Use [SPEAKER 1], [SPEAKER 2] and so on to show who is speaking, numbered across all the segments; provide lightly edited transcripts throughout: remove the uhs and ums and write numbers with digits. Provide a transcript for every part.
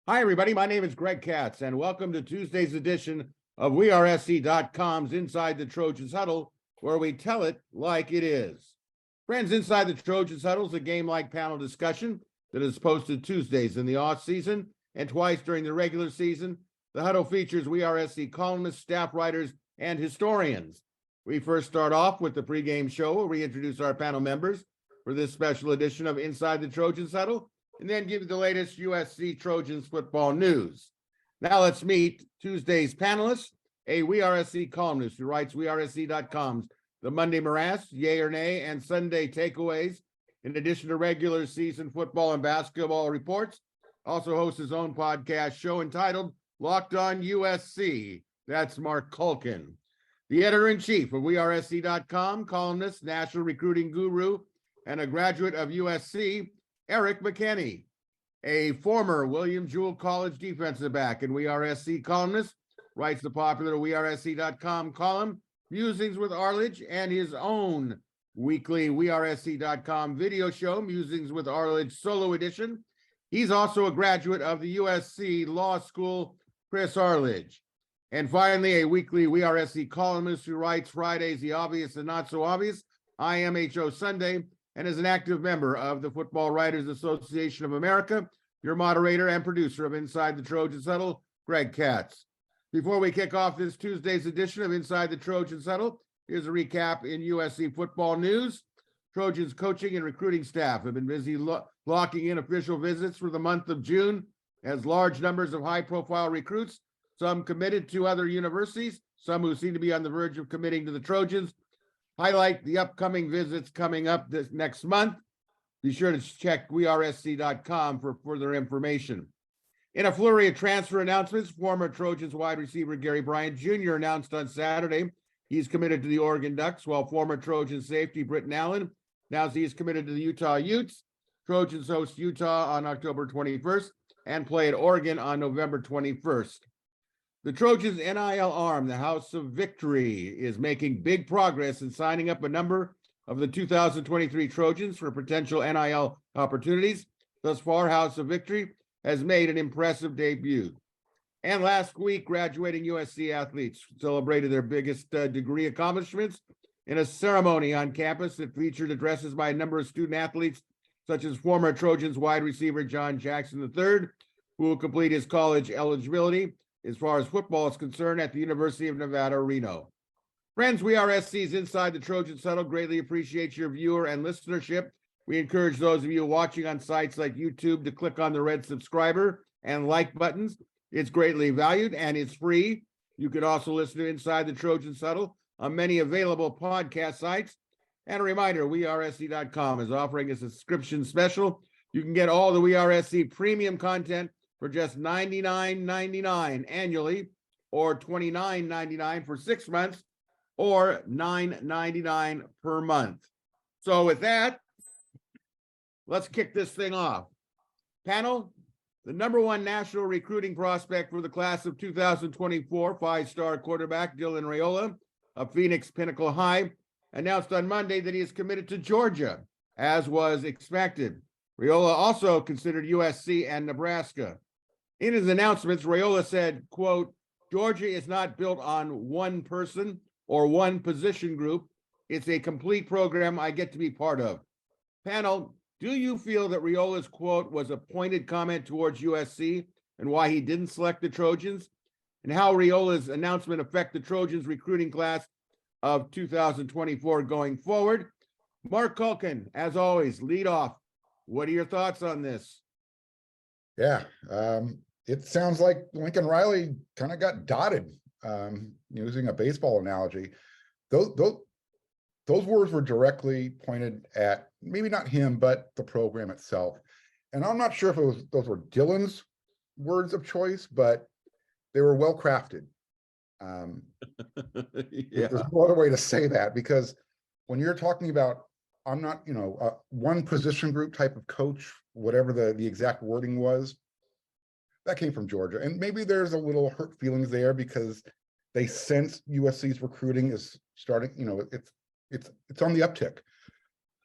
[SPEAKER 1] Hi, everybody. My name is Greg Katz, and welcome to Tuesday's edition of WeAreSC.com's Inside the Trojans Huddle, where we tell it like it is. Friends, Inside the Trojans Huddle is a game-like panel discussion that is posted Tuesdays in the off-season and twice during the regular season. The huddle features WeAreSC columnists, staff writers, and historians. We first start off with the pregame show, where we introduce our panel members for this special edition of Inside the Trojans Huddle, and then give you the latest USC Trojans football news. Now let's meet Tuesday's panelists, a WeAreSC columnist who writes WeAreSC.com's The Monday Morass, Yay or Nay, and Sunday Takeaways. In addition to regular season football and basketball reports, also hosts his own podcast show entitled Locked On USC. That's Marc Kulkin. The editor-in-chief of WeAreSC.com, columnist, national recruiting guru, and a graduate of USC, Erik McKinney, a former William Jewell College defensive back and WeAreSC columnist, writes the popular WeAreSC.com column, Musings with Arledge, and his own weekly WeAreSC.com video show, Musings with Arledge Solo Edition. He's also a graduate of the USC Law School, Chris Arledge. And finally, a weekly WeAreSC columnist who writes Fridays, The Obvious and Not So Obvious, IMHO Sunday, and is an active member of the Football Writers Association of America, your moderator and producer of Inside the Trojans Huddle, Greg Katz. Before we kick off this Tuesday's edition of Inside the Trojans Huddle, here's a recap in USC football news. Trojans coaching and recruiting staff have been busy locking in official visits for the month of June, as large numbers of high-profile recruits, some committed to other universities, some who seem to be on the verge of committing to the Trojans, highlight the upcoming visits coming up this next month. Be sure to check WeAreSC.com for further information. In a flurry of transfer announcements, former Trojans wide receiver Gary Bryant Jr. announced on Saturday he's committed to the Oregon Ducks, while former Trojan safety Britton Allen announced he's committed to the Utah Utes. Trojans host Utah on October 21st and play at Oregon on November 21st. The Trojans' NIL arm, the House of Victory, is making big progress in signing up a number of the 2023 Trojans for potential NIL opportunities. Thus far, House of Victory has made an impressive debut. And last week, graduating USC athletes celebrated their biggest degree accomplishments in a ceremony on campus that featured addresses by a number of student athletes, such as former Trojans wide receiver John Jackson III, who will complete his college eligibility as far as football is concerned at the University of Nevada, Reno. Friends, WeAreSC's Inside the Trojans Huddle greatly appreciates your viewer and listenership. We encourage those of you watching on sites like YouTube to click on the red subscriber and like buttons. It's greatly valued and it's free. You can also listen to Inside the Trojans Huddle on many available podcast sites. And a reminder, WeAreSC.com is offering a subscription special. You can get all the WeAreSC premium content for just $99.99 annually, or $29.99 for 6 months, or $9.99 per month. So with that, let's kick this thing off. Panel, the number one national recruiting prospect for the class of 2024, five-star quarterback Dylan Raiola of Phoenix Pinnacle High, announced on Monday that he is committed to Georgia, as was expected. Raiola also considered USC and Nebraska. In his announcements, Raiola said, quote, Georgia is not built on one person or one position group. It's a complete program I get to be part of. Panel, do you feel that Raiola's quote was a pointed comment towards USC and why he didn't select the Trojans? And how Raiola's announcement affect the Trojans recruiting class of 2024 going forward? Marc Kulkin, as always, lead off. What are your thoughts on this?
[SPEAKER 2] Yeah, it sounds like Lincoln Riley kind of got dotted, using a baseball analogy. Those words were directly pointed at maybe not him, but the program itself. And I'm not sure if those were Dylan's words of choice, but they were well crafted.
[SPEAKER 1] Yeah.
[SPEAKER 2] There's no other way to say that, because when you're talking about, I'm not, one position group type of coach, whatever the exact wording was, that came from Georgia. And maybe there's a little hurt feelings there because they sense USC's recruiting is starting, it's on the uptick.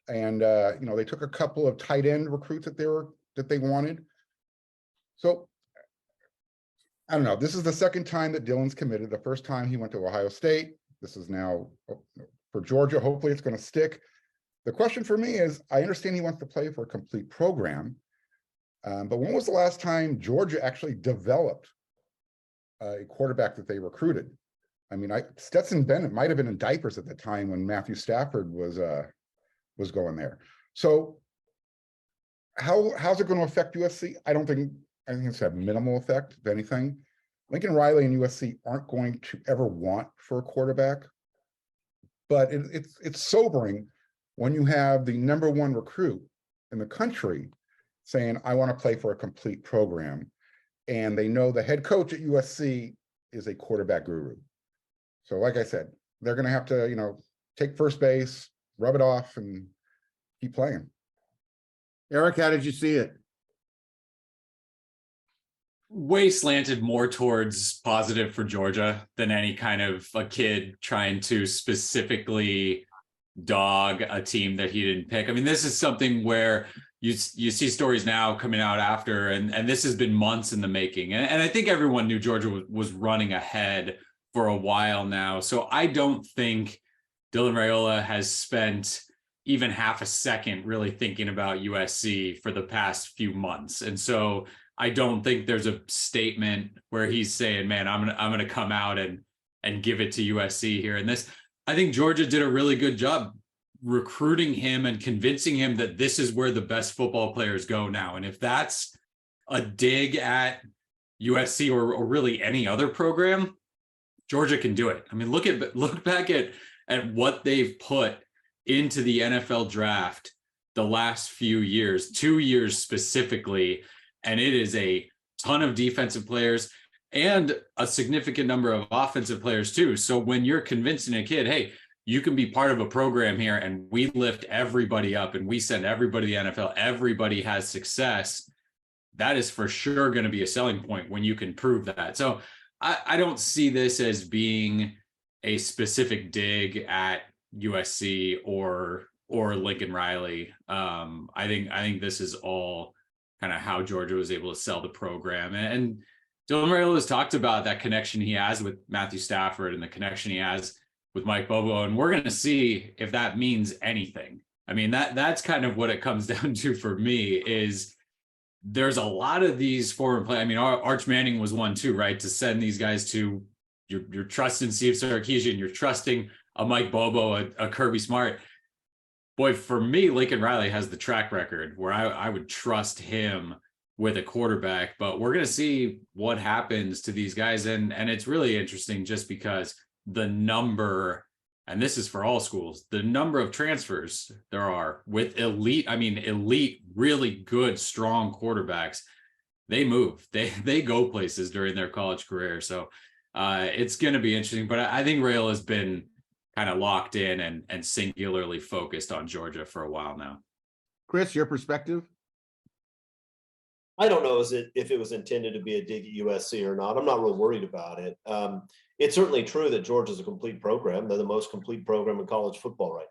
[SPEAKER 2] And they took a couple of tight end recruits that they wanted. So I don't know. This is the second time that Dylan's committed. The first time he went to Ohio State. This is now for Georgia. Hopefully it's going to stick. The question for me is, I understand he wants to play for a complete program, but when was the last time Georgia actually developed a quarterback that they recruited? I mean, Stetson Bennett might have been in diapers at the time when Matthew Stafford was going there. So how's it going to affect USC? I think it's had minimal effect, if anything. Lincoln Riley and USC aren't going to ever want for a quarterback, but it's sobering when you have the #1 recruit in the country saying, I want to play for a complete program, and they know the head coach at USC is a quarterback guru. So like I said, they're going to have to, take first base, rub it off, and keep playing.
[SPEAKER 1] Erik, how did you see it?
[SPEAKER 3] Way slanted more towards positive for Georgia than any kind of a kid trying to specifically dog a team that he didn't pick. I mean, this is something where you see stories now coming out after, and this has been months in the making. And I think everyone knew Georgia was running ahead for a while now. So I don't think Dylan Raiola has spent even half a second really thinking about USC for the past few months. And so I don't think there's a statement where he's saying, man, I'm gonna come out and give it to USC here. And this, I think Georgia did a really good job recruiting him and convincing him that this is where the best football players go now. And if that's a dig at USC or really any other program, Georgia can do it. I mean, look back at what they've put into the NFL draft the last few years, 2 years specifically, and it is a ton of defensive players and a significant number of offensive players too. So when you're convincing a kid, hey, you can be part of a program here and we lift everybody up and we send everybody to the NFL, everybody has success, that is for sure going to be a selling point when you can prove that. So I don't see this as being a specific dig at USC or Lincoln Riley. I think this is all kind of how Georgia was able to sell the program. And Dylan Raiola has talked about that connection he has with Matthew Stafford and the connection he has with Mike Bobo. And we're going to see if that means anything. I mean, that's kind of what it comes down to for me is there's a lot of these forward play. I mean, Arch Manning was one too, right? To send these guys to you're trusting Steve Sarkisian, you're trusting a Mike Bobo, a Kirby Smart. Boy, for me, Lincoln Riley has the track record where I would trust him with a quarterback, but we're going to see what happens to these guys. And it's really interesting just because the number, and this is for all schools, the number of transfers there are with elite, really good, strong quarterbacks, they move, they go places during their college career. So it's going to be interesting, but I think Raiola has been kind of locked in and singularly focused on Georgia for a while now.
[SPEAKER 1] Chris, your perspective?
[SPEAKER 4] I don't know if it was intended to be a dig at USC or not. I'm not real worried about it. It's certainly true that Georgia's a complete program. They're the most complete program in college football right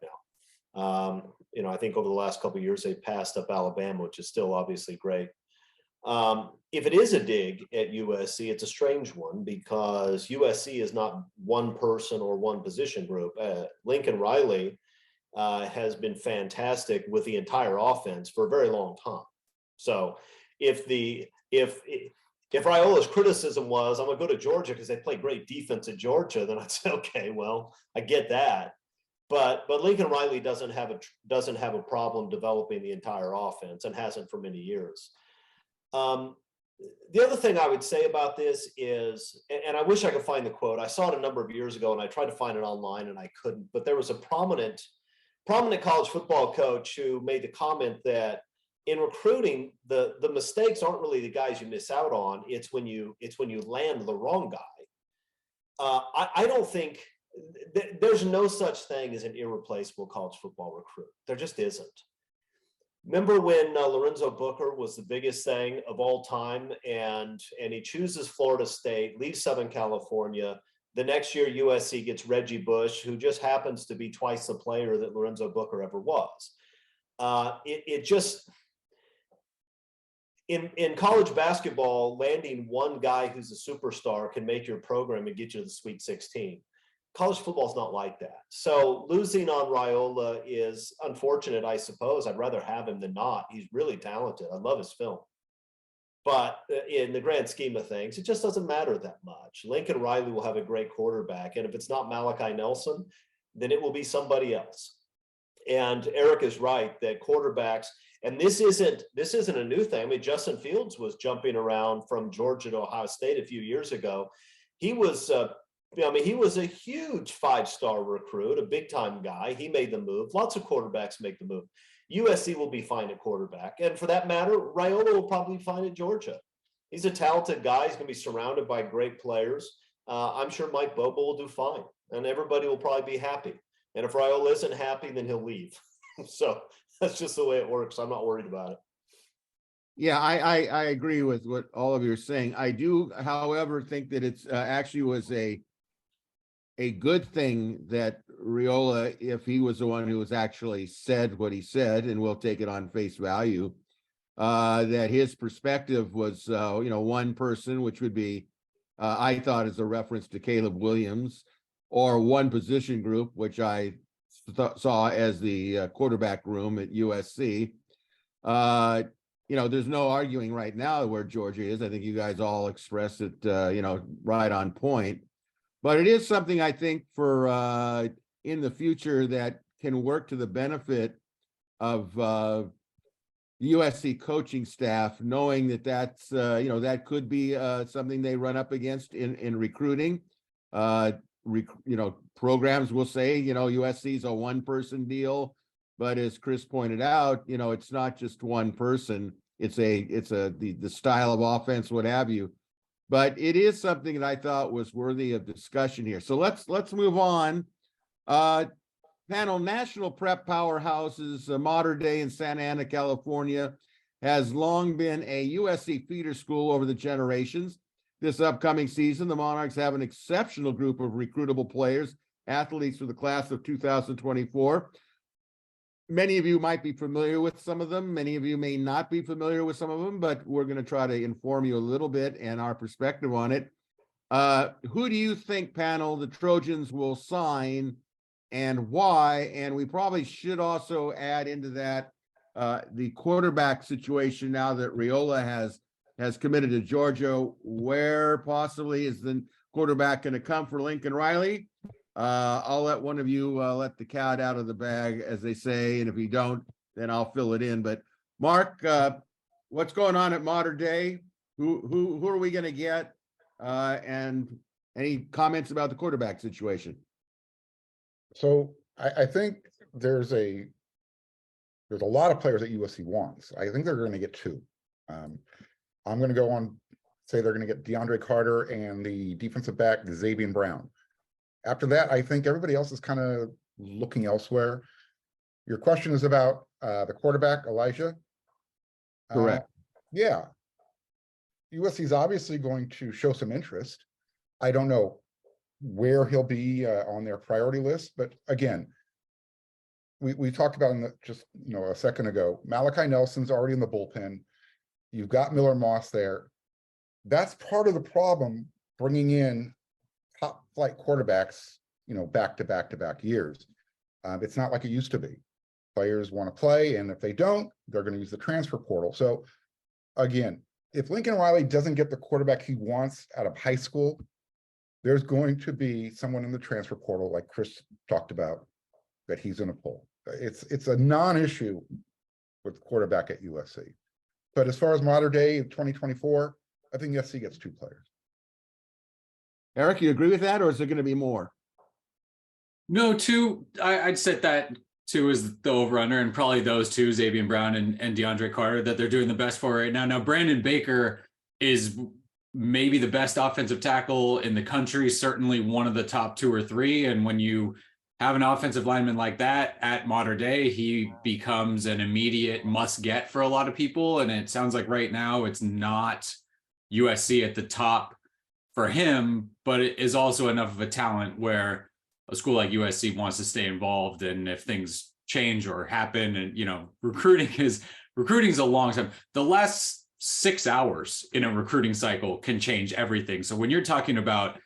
[SPEAKER 4] now. I think over the last couple of years, they've passed up Alabama, which is still obviously great. If it is a dig at USC, it's a strange one because USC is not one person or one position group. Lincoln Riley has been fantastic with the entire offense for a very long time. So if Raiola's criticism was, I'm going to go to Georgia because they play great defense at Georgia, then I'd say, okay, well, I get that. But Lincoln Riley doesn't have a problem developing the entire offense and hasn't for many years. The other thing I would say about this is, and I wish I could find the quote. I saw it a number of years ago and I tried to find it online and I couldn't, but there was a prominent college football coach who made the comment that in recruiting, the mistakes aren't really the guys you miss out on. It's when you land the wrong guy. I don't think there's no such thing as an irreplaceable college football recruit. There just isn't. Remember when Lorenzo Booker was the biggest thing of all time, and he chooses Florida State, leaves Southern California. The next year, USC gets Reggie Bush, who just happens to be twice the player that Lorenzo Booker ever was. in college basketball, landing one guy who's a superstar can make your program and get you to the Sweet 16. College football is not like that. So losing on Raiola is unfortunate, I suppose. I'd rather have him than not. He's really talented. I love his film. But in the grand scheme of things, it just doesn't matter that much. Lincoln Riley will have a great quarterback. And if it's not Malachi Nelson, then it will be somebody else. And Erik is right that quarterbacks, and this isn't a new thing. I mean, Justin Fields was jumping around from Georgia to Ohio State a few years ago. He was he was a huge 5-star recruit, a big-time guy. He made the move. Lots of quarterbacks make the move. USC will be fine at quarterback. And for that matter, Raiola will probably be fine at Georgia. He's a talented guy. He's going to be surrounded by great players. I'm sure Mike Bobo will do fine, and everybody will probably be happy. And if Raiola isn't happy, then he'll leave. So that's just the way it works. I'm not worried about it.
[SPEAKER 1] Yeah, I agree with what all of you are saying. I do, however, think that it's actually was a good thing that Raiola, if he was the one who was actually said what he said, and we'll take it on face value, that his perspective was, one person, which would be, I thought is a reference to Caleb Williams, or one position group, which I saw as the quarterback room at USC. There's no arguing right now where Georgia is. I think you guys all expressed it, right on point. But it is something I think for in the future that can work to the benefit of the USC coaching staff, knowing that that's, that could be something they run up against in recruiting. Programs will say, USC is a one-person deal, but as Chris pointed out, it's not just one person. It's the style of offense, what have you. But it is something that I thought was worthy of discussion here. So let's move on. Panel: National Prep Powerhouses, Mater Dei in Santa Ana, California, has long been a USC feeder school over the generations. This upcoming season, the Monarchs have an exceptional group of recruitable players, athletes for the class of 2024. Many of you might be familiar with some of them. Many of you may not be familiar with some of them, but we're going to try to inform you a little bit and our perspective on it. Who do you think, panel, the Trojans will sign and why? And we probably should also add into that the quarterback situation now that Raiola has committed to Georgia. Where possibly is the quarterback going to come for Lincoln Riley? I'll let one of you let the cat out of the bag, as they say, and if you don't, then I'll fill it in. But Mark, what's going on at Mater Dei? Who are we going to get? And any comments about the quarterback situation?
[SPEAKER 2] So I think there's a lot of players that USC wants. I think they're going to get 2. I'm going to go on, say they're going to get DeAndre Carter and the defensive back, Xavier Brown. After that, I think everybody else is kind of looking elsewhere. Your question is about the quarterback, Elijah.
[SPEAKER 1] Correct.
[SPEAKER 2] Yeah. USC is obviously going to show some interest. I don't know where he'll be on their priority list, but again, we talked about just a second ago. Malachi Nelson's already in the bullpen. You've got Miller Moss there. That's part of the problem, bringing in top flight quarterbacks, back to back years. It's not like it used to be. Players want to play, and if they don't, they're going to use the transfer portal. So again, if Lincoln Riley doesn't get the quarterback he wants out of high school, there's going to be someone in the transfer portal, like Chris talked about, that he's going to pull. It's a non-issue with quarterback at USC. But as far as Mater Dei in 2024, I think USC gets 2 players.
[SPEAKER 1] Erik, you agree with that, or is there going to be more?
[SPEAKER 3] No, 2. I'd set that 2 as the over-under, and probably those 2, Xavier Brown and DeAndre Carter, that they're doing the best for right now. Now, Brandon Baker is maybe the best offensive tackle in the country, certainly one of the top 2 or 3. And when you have an offensive lineman like that at Mater Dei, he becomes an immediate must-get for a lot of people. And it sounds like right now it's not USC at the top for him, but it is also enough of a talent where a school like USC wants to stay involved. And if things change or happen, and recruiting is a long time. The less 6 hours in a recruiting cycle can change everything. So when you're talking about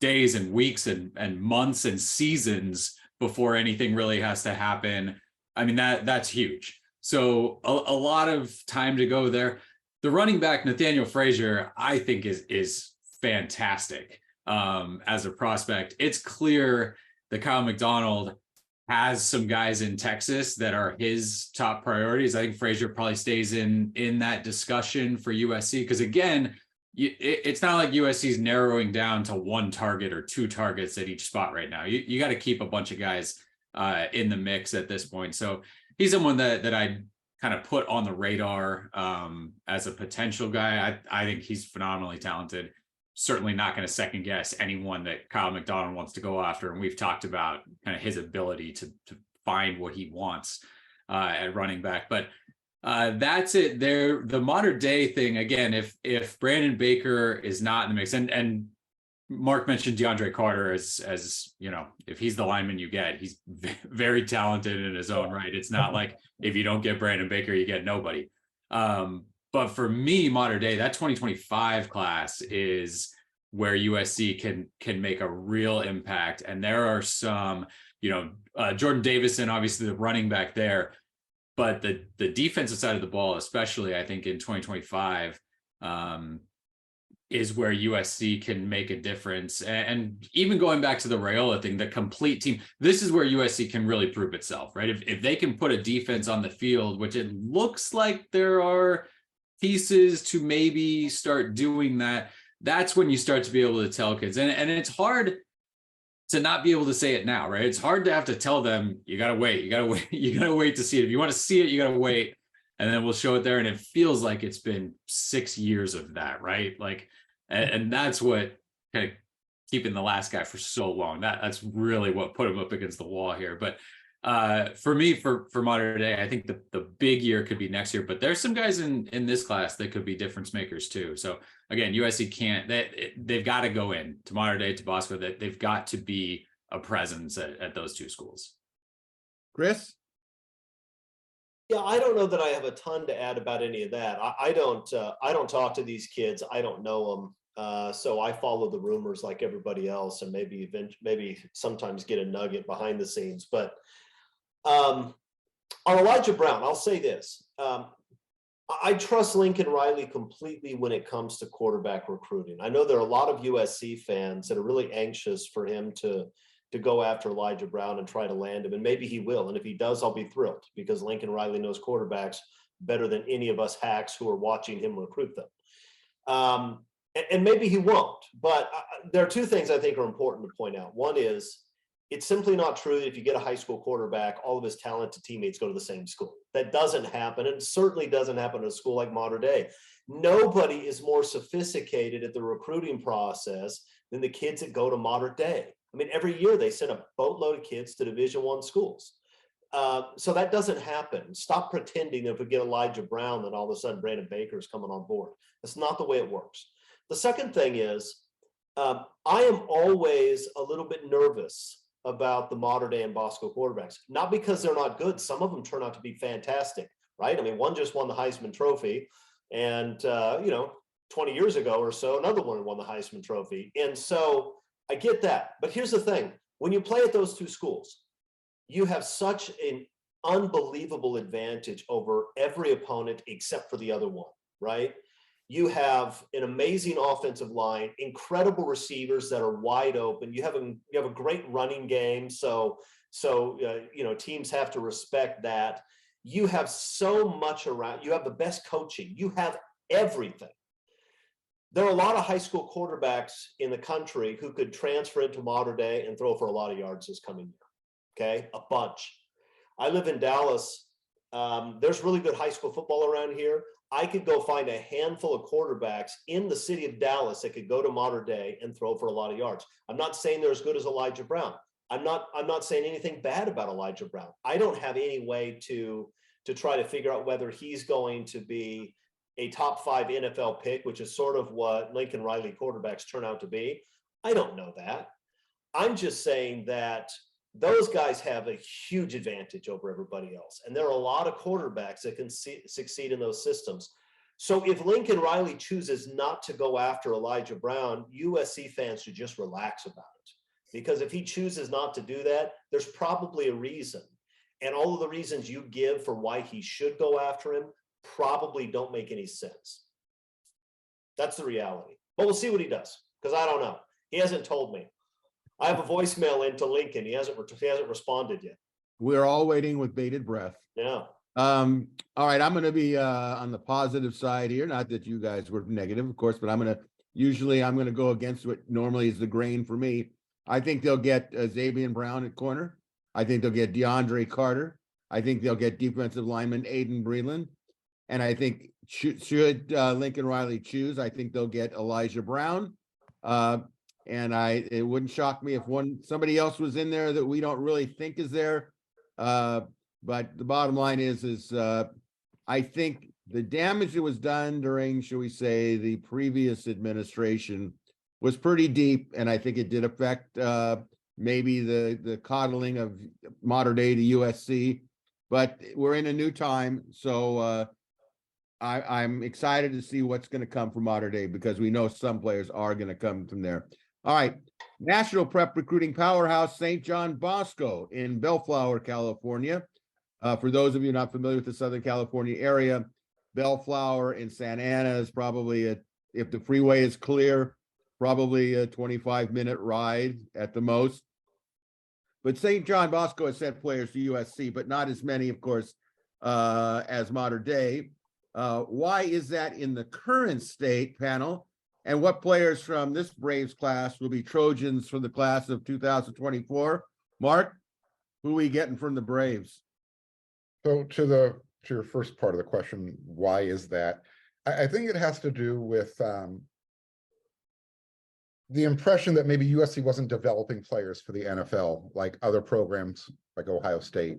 [SPEAKER 3] days and weeks and months and seasons before anything really has to happen, I mean, that's huge. So a lot of time to go there. The running back, Nathaniel Frazier, I think is fantastic as a prospect. It's clear that Kyle McDonald has some guys in Texas that are his top priorities. I think Frazier probably stays in that discussion for USC because, again, it's not like USC is narrowing down to one target or two targets at each spot right now. You got to keep a bunch of guys in the mix at this point. So he's someone that I kind of put on the radar as a potential guy. I think he's phenomenally talented. Certainly not going to second guess anyone that Kyle McDonald wants to go after. And we've talked about kind of his ability to find what he wants at running back. But that's it there. The modern day thing, again, if Brandon Baker is not in the mix, and Mark mentioned DeAndre Carter as you know, if he's the lineman you get, he's very talented in his own right. It's not like if you don't get Brandon Baker, you get nobody. But for me, modern day, that 2025 class is where USC can make a real impact. And there are some, you know, Jordan Davison, obviously the running back there, but the defensive side of the ball, especially I think in 2025, is where USC can make a difference. And even going back to the Raiola thing, the complete team, this is where USC can really prove itself, right? If they can put a defense on the field, which it looks like there are pieces to maybe start doing that, that's when you start to be able to tell kids. And it's hard to not be able to say it now, right? It's hard to have to tell them, you got to wait, you got to wait to see it. If you want to see it, you got to wait. And then we'll show it there. And it feels like it's been 6 years of that, right? Like, and that's what kind of keeping the last guy for so long. That's really what put him up against the wall here. But for me, for modern day, I think the big year could be next year, but there's some guys in this class that could be difference makers too. So again, USC they've got to go in to modern day, to Bosco, that they've got to be a presence at those two schools.
[SPEAKER 1] Chris?
[SPEAKER 4] Yeah, I don't know that I have a ton to add about any of that. I don't talk to these kids. I don't know them. So I follow the rumors like everybody else, and maybe sometimes get a nugget behind the scenes. But on Elijah Brown, I'll say this. I trust Lincoln Riley completely when it comes to quarterback recruiting. I know there are a lot of USC fans that are really anxious for him to go after Elijah Brown and try to land him. And maybe he will. And if he does, I'll be thrilled, because Lincoln Riley knows quarterbacks better than any of us hacks who are watching him recruit them. And maybe he won't. But there are two things I think are important to point out. One is, it's simply not true that if you get a high school quarterback, all of his talented teammates go to the same school. That doesn't happen. And it certainly doesn't happen at a school like Modern Day. Nobody is more sophisticated at the recruiting process than the kids that go to Modern Day. I mean, every year they send a boatload of kids to Division I schools. So that doesn't happen. Stop pretending that if we get Elijah Brown, then all of a sudden Brandon Baker is coming on board. That's not the way it works. The second thing is, I am always a little bit nervous about the Modern Day and Bosco quarterbacks, not because they're not good. Some of them turn out to be fantastic, right? I mean, one just won the Heisman Trophy, and 20 years ago or so, another one won the Heisman Trophy. And so I get that. But here's the thing. When you play at those two schools, you have such an unbelievable advantage over every opponent except for the other one, right? You have an amazing offensive line, incredible receivers that are wide open. You have a great running game, so teams have to respect that. You have so much around. You have the best coaching. You have everything. There are a lot of high school quarterbacks in the country who could transfer into Modern Day and throw for a lot of yards this coming year. Okay, a bunch. I live in Dallas. There's really good high school football around here. I could go find a handful of quarterbacks in the city of Dallas that could go to Modern Day and throw for a lot of yards. I'm not saying they're as good as Elijah Brown. I'm not saying anything bad about Elijah Brown. I don't have any way to try to figure out whether he's going to be a top 5 NFL pick, which is sort of what Lincoln Riley quarterbacks turn out to be. I don't know that. I'm just saying that those guys have a huge advantage over everybody else. And there are a lot of quarterbacks that can succeed in those systems. So if Lincoln Riley chooses not to go after Elijah Brown, USC fans should just relax about it. Because if he chooses not to do that, there's probably a reason. And all of the reasons you give for why he should go after him probably don't make any sense. That's the reality. But we'll see what he does, because I don't know. He hasn't told me. I have a voicemail into Lincoln. He hasn't responded yet.
[SPEAKER 1] We're all waiting with bated breath.
[SPEAKER 4] Yeah.
[SPEAKER 1] All right, I'm going to be on the positive side here. Not that you guys were negative, of course, but I'm going to go against what normally is the grain for me. I think they'll get Xavier Brown at corner. I think they'll get DeAndre Carter. I think they'll get defensive lineman Aiden Breland. And I think should Lincoln Riley choose, I think they'll get Elijah Brown. And it wouldn't shock me if somebody else was in there that we don't really think is there. But the bottom line is I think the damage that was done during, shall we say, the previous administration was pretty deep, and I think it did affect maybe the coddling of modern day to USC. But we're in a new time, so I'm excited to see what's going to come from modern day, because we know some players are going to come from there. All right, National Prep Recruiting Powerhouse St. John Bosco in Bellflower, California. For those of you not familiar with the Southern California area, Bellflower and Santa Ana is probably, if the freeway is clear, probably a 25-minute ride at the most. But St. John Bosco has sent players to USC, but not as many, of course, as modern day. Why is that in the current state, panel? And what players from this Braves class will be Trojans for the class of 2024? Mark, who are we getting from the Braves?
[SPEAKER 2] So to your first part of the question, why is that? I think it has to do with the impression that maybe USC wasn't developing players for the NFL like other programs like Ohio State,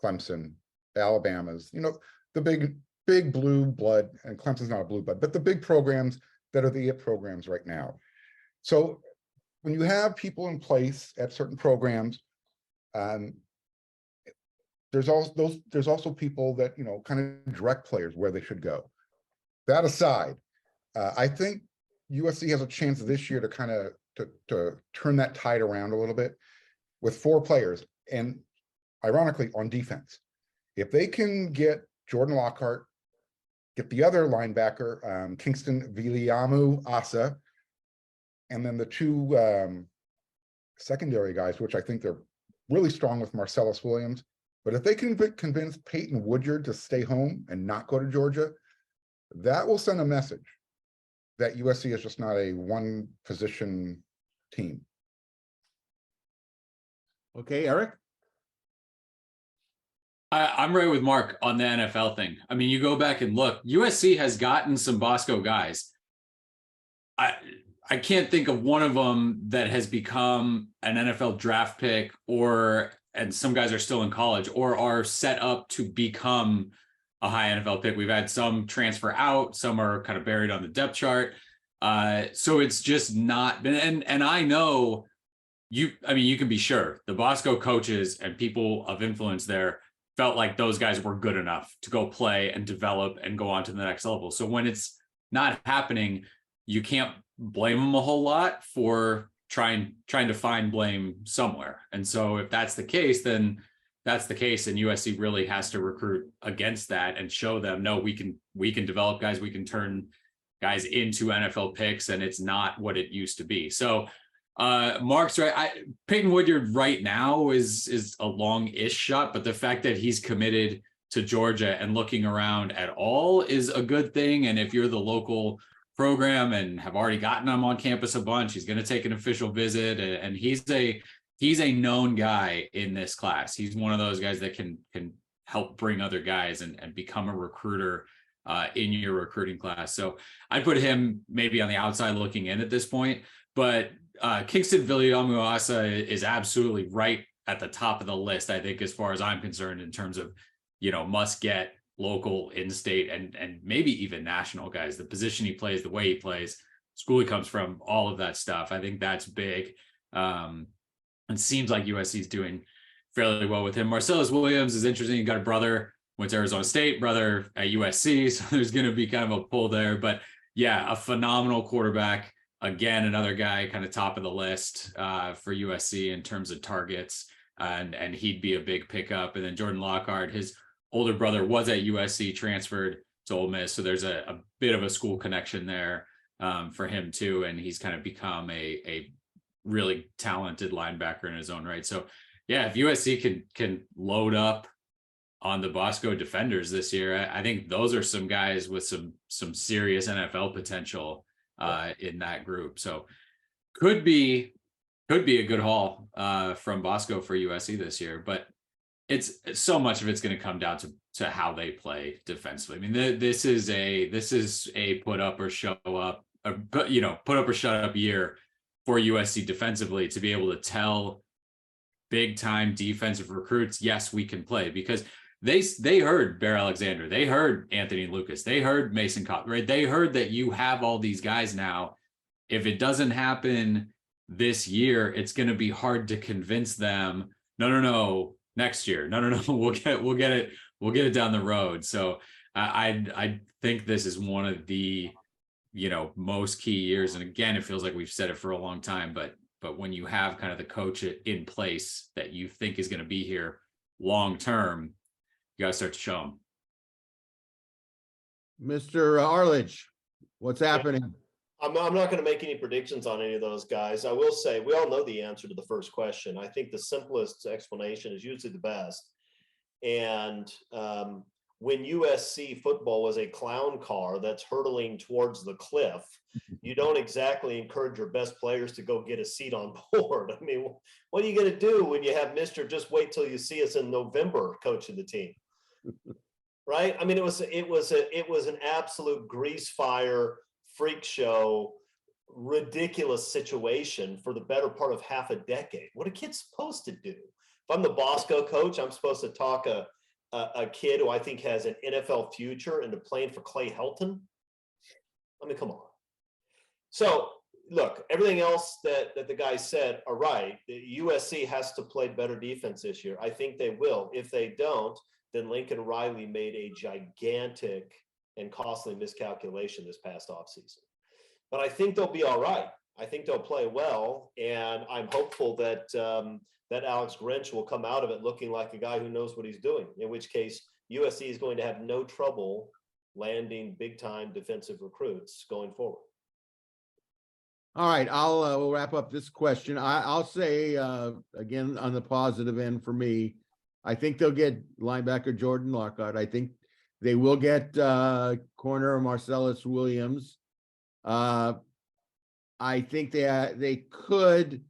[SPEAKER 2] Clemson, Alabama's, the big blue blood, and Clemson's not a blue blood, but the big programs that are the IT programs right now. So when you have people in place at certain programs, there's also people that, kind of direct players where they should go. That aside, I think USC has a chance this year to kind of to turn that tide around a little bit with 4 players, and ironically on defense. If they can get Jordan Lockhart, get the other linebacker, Kingston Viliamu Asa, and then the 2 secondary guys, which I think they're really strong with Marcellus Williams. But if they can convince Peyton Woodyard to stay home and not go to Georgia, that will send a message that USC is just not a one-position team.
[SPEAKER 1] Okay, Eric?
[SPEAKER 3] I'm right with Mark on the NFL thing. I mean, you go back and look, USC has gotten some Bosco guys. I can't think of one of them that has become an NFL draft pick, and some guys are still in college or are set up to become a high NFL pick. We've had some transfer out, some are kind of buried on the depth chart. So it's just not been, and I know you can be sure the Bosco coaches and people of influence there felt like those guys were good enough to go play and develop and go on to the next level. So when it's not happening, you can't blame them a whole lot for trying to find blame somewhere. And so if that's the case, then that's the case. And USC really has to recruit against that and show them, no, we can develop guys, we can turn guys into NFL picks, and it's not what it used to be. So Mark's right. Peyton Woodyard right now is a long-ish shot, but the fact that he's committed to Georgia and looking around at all is a good thing. And if you're the local program and have already gotten him on campus a bunch, he's going to take an official visit, and he's a known guy in this class. He's one of those guys that can help bring other guys and become a recruiter in your recruiting class. So I'd put him maybe on the outside looking in at this point, but Kingston Viliamu Asa is absolutely right at the top of the list, I think, as far as I'm concerned, in terms of, must get local, in-state, and maybe even national guys. The position he plays, the way he plays, school he comes from, all of that stuff. I think that's big. And seems like USC is doing fairly well with him. Marcellus Williams is interesting. You got a brother went to Arizona State, brother at USC. So there's going to be kind of a pull there. But yeah, a phenomenal quarterback. Again, another guy kind of top of the list for USC in terms of targets. And he'd be a big pickup. And then Jordan Lockhart, his older brother was at USC, transferred to Ole Miss. So there's a bit of a school connection there for him too. And he's kind of become a really talented linebacker in his own right. So yeah, if USC can load up on the Bosco defenders this year, I think those are some guys with some serious NFL potential in that group. So could be a good haul from Bosco for USC this year, but it's so much of it's going to come down to how they play defensively. I mean, this is a put up or show up, put up or shut up year for USC defensively, to be able to tell big time defensive recruits, yes, we can play, because they heard Bear Alexander, they heard Anthony Lucas, they heard Mason Cobb, right? They heard that you have all these guys now. If it doesn't happen this year, it's going to be hard to convince them. No, next year. No, we'll get it down the road. So I think this is one of the most key years. And again, it feels like we've said it for a long time, but when you have kind of the coach in place that you think is going to be here long term, you got to start to show them.
[SPEAKER 1] Mr. Arledge, what's happening?
[SPEAKER 4] I'm not going to make any predictions on any of those guys. I will say we all know the answer to the first question. I think the simplest explanation is usually the best. And when USC football was a clown car that's hurtling towards the cliff, you don't exactly encourage your best players to go get a seat on board. I mean, what are you going to do when you have Mr. Just wait till you see us in November coaching the team? Right? I mean, it was an absolute grease fire, freak show, ridiculous situation for the better part of half a decade. What are kids supposed to do? If I'm the Bosco coach, I'm supposed to talk a kid who I think has an NFL future into playing for Clay Helton. I mean, come on. So look, everything else that the guys said are right. The USC has to play better defense this year. I think they will. If they don't, then Lincoln Riley made a gigantic and costly miscalculation this past offseason. But I think they'll be all right. I think they'll play well, and I'm hopeful that that Alex Grinch will come out of it looking like a guy who knows what he's doing, in which case USC is going to have no trouble landing big-time defensive recruits going forward.
[SPEAKER 1] All right, we'll wrap up this question. I'll say, again, on the positive end for me, I think they'll get linebacker Jordan Lockhart. I think they will get corner Marcellus Williams. I think they could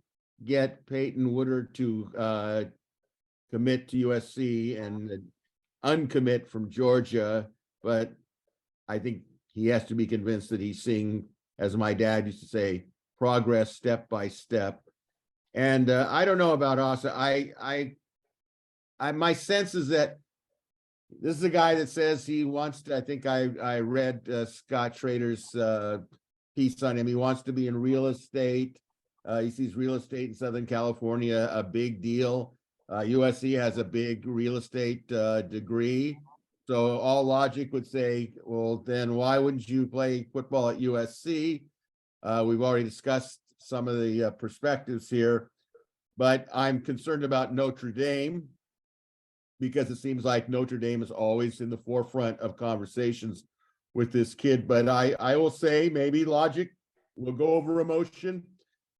[SPEAKER 1] get Peyton Woodard to commit to USC and uncommit from Georgia, but I think he has to be convinced that he's seeing, as my dad used to say, progress step by step. And I don't know about Asa. My sense is that this is a guy that says he wants to, I think I read Scott Schrader's piece on him. He wants to be in real estate. He sees real estate in Southern California a big deal. USC has a big real estate degree. So all logic would say, well, then why wouldn't you play football at USC? We've already discussed some of the perspectives here, but I'm concerned about Notre Dame, because it seems like Notre Dame is always in the forefront of conversations with this kid. But I will say maybe logic will go over emotion.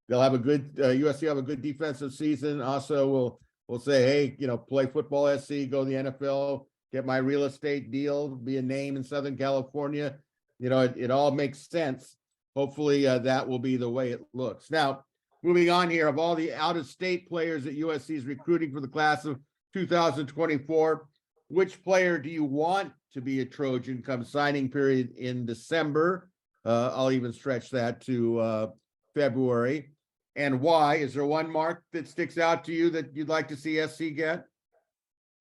[SPEAKER 1] They'll have a good USC have a good defensive season. Also, we'll say, hey, play football SC, go to the NFL, get my real estate deal, be a name in Southern California. It all makes sense. Hopefully that will be the way it looks. Now, moving on here, of all the out-of-state players that USC is recruiting for the class of 2024, which player do you want to be a Trojan come signing period in December? I'll even stretch that to February. And why? Is there one, Mark, that sticks out to you that you'd like to see SC get?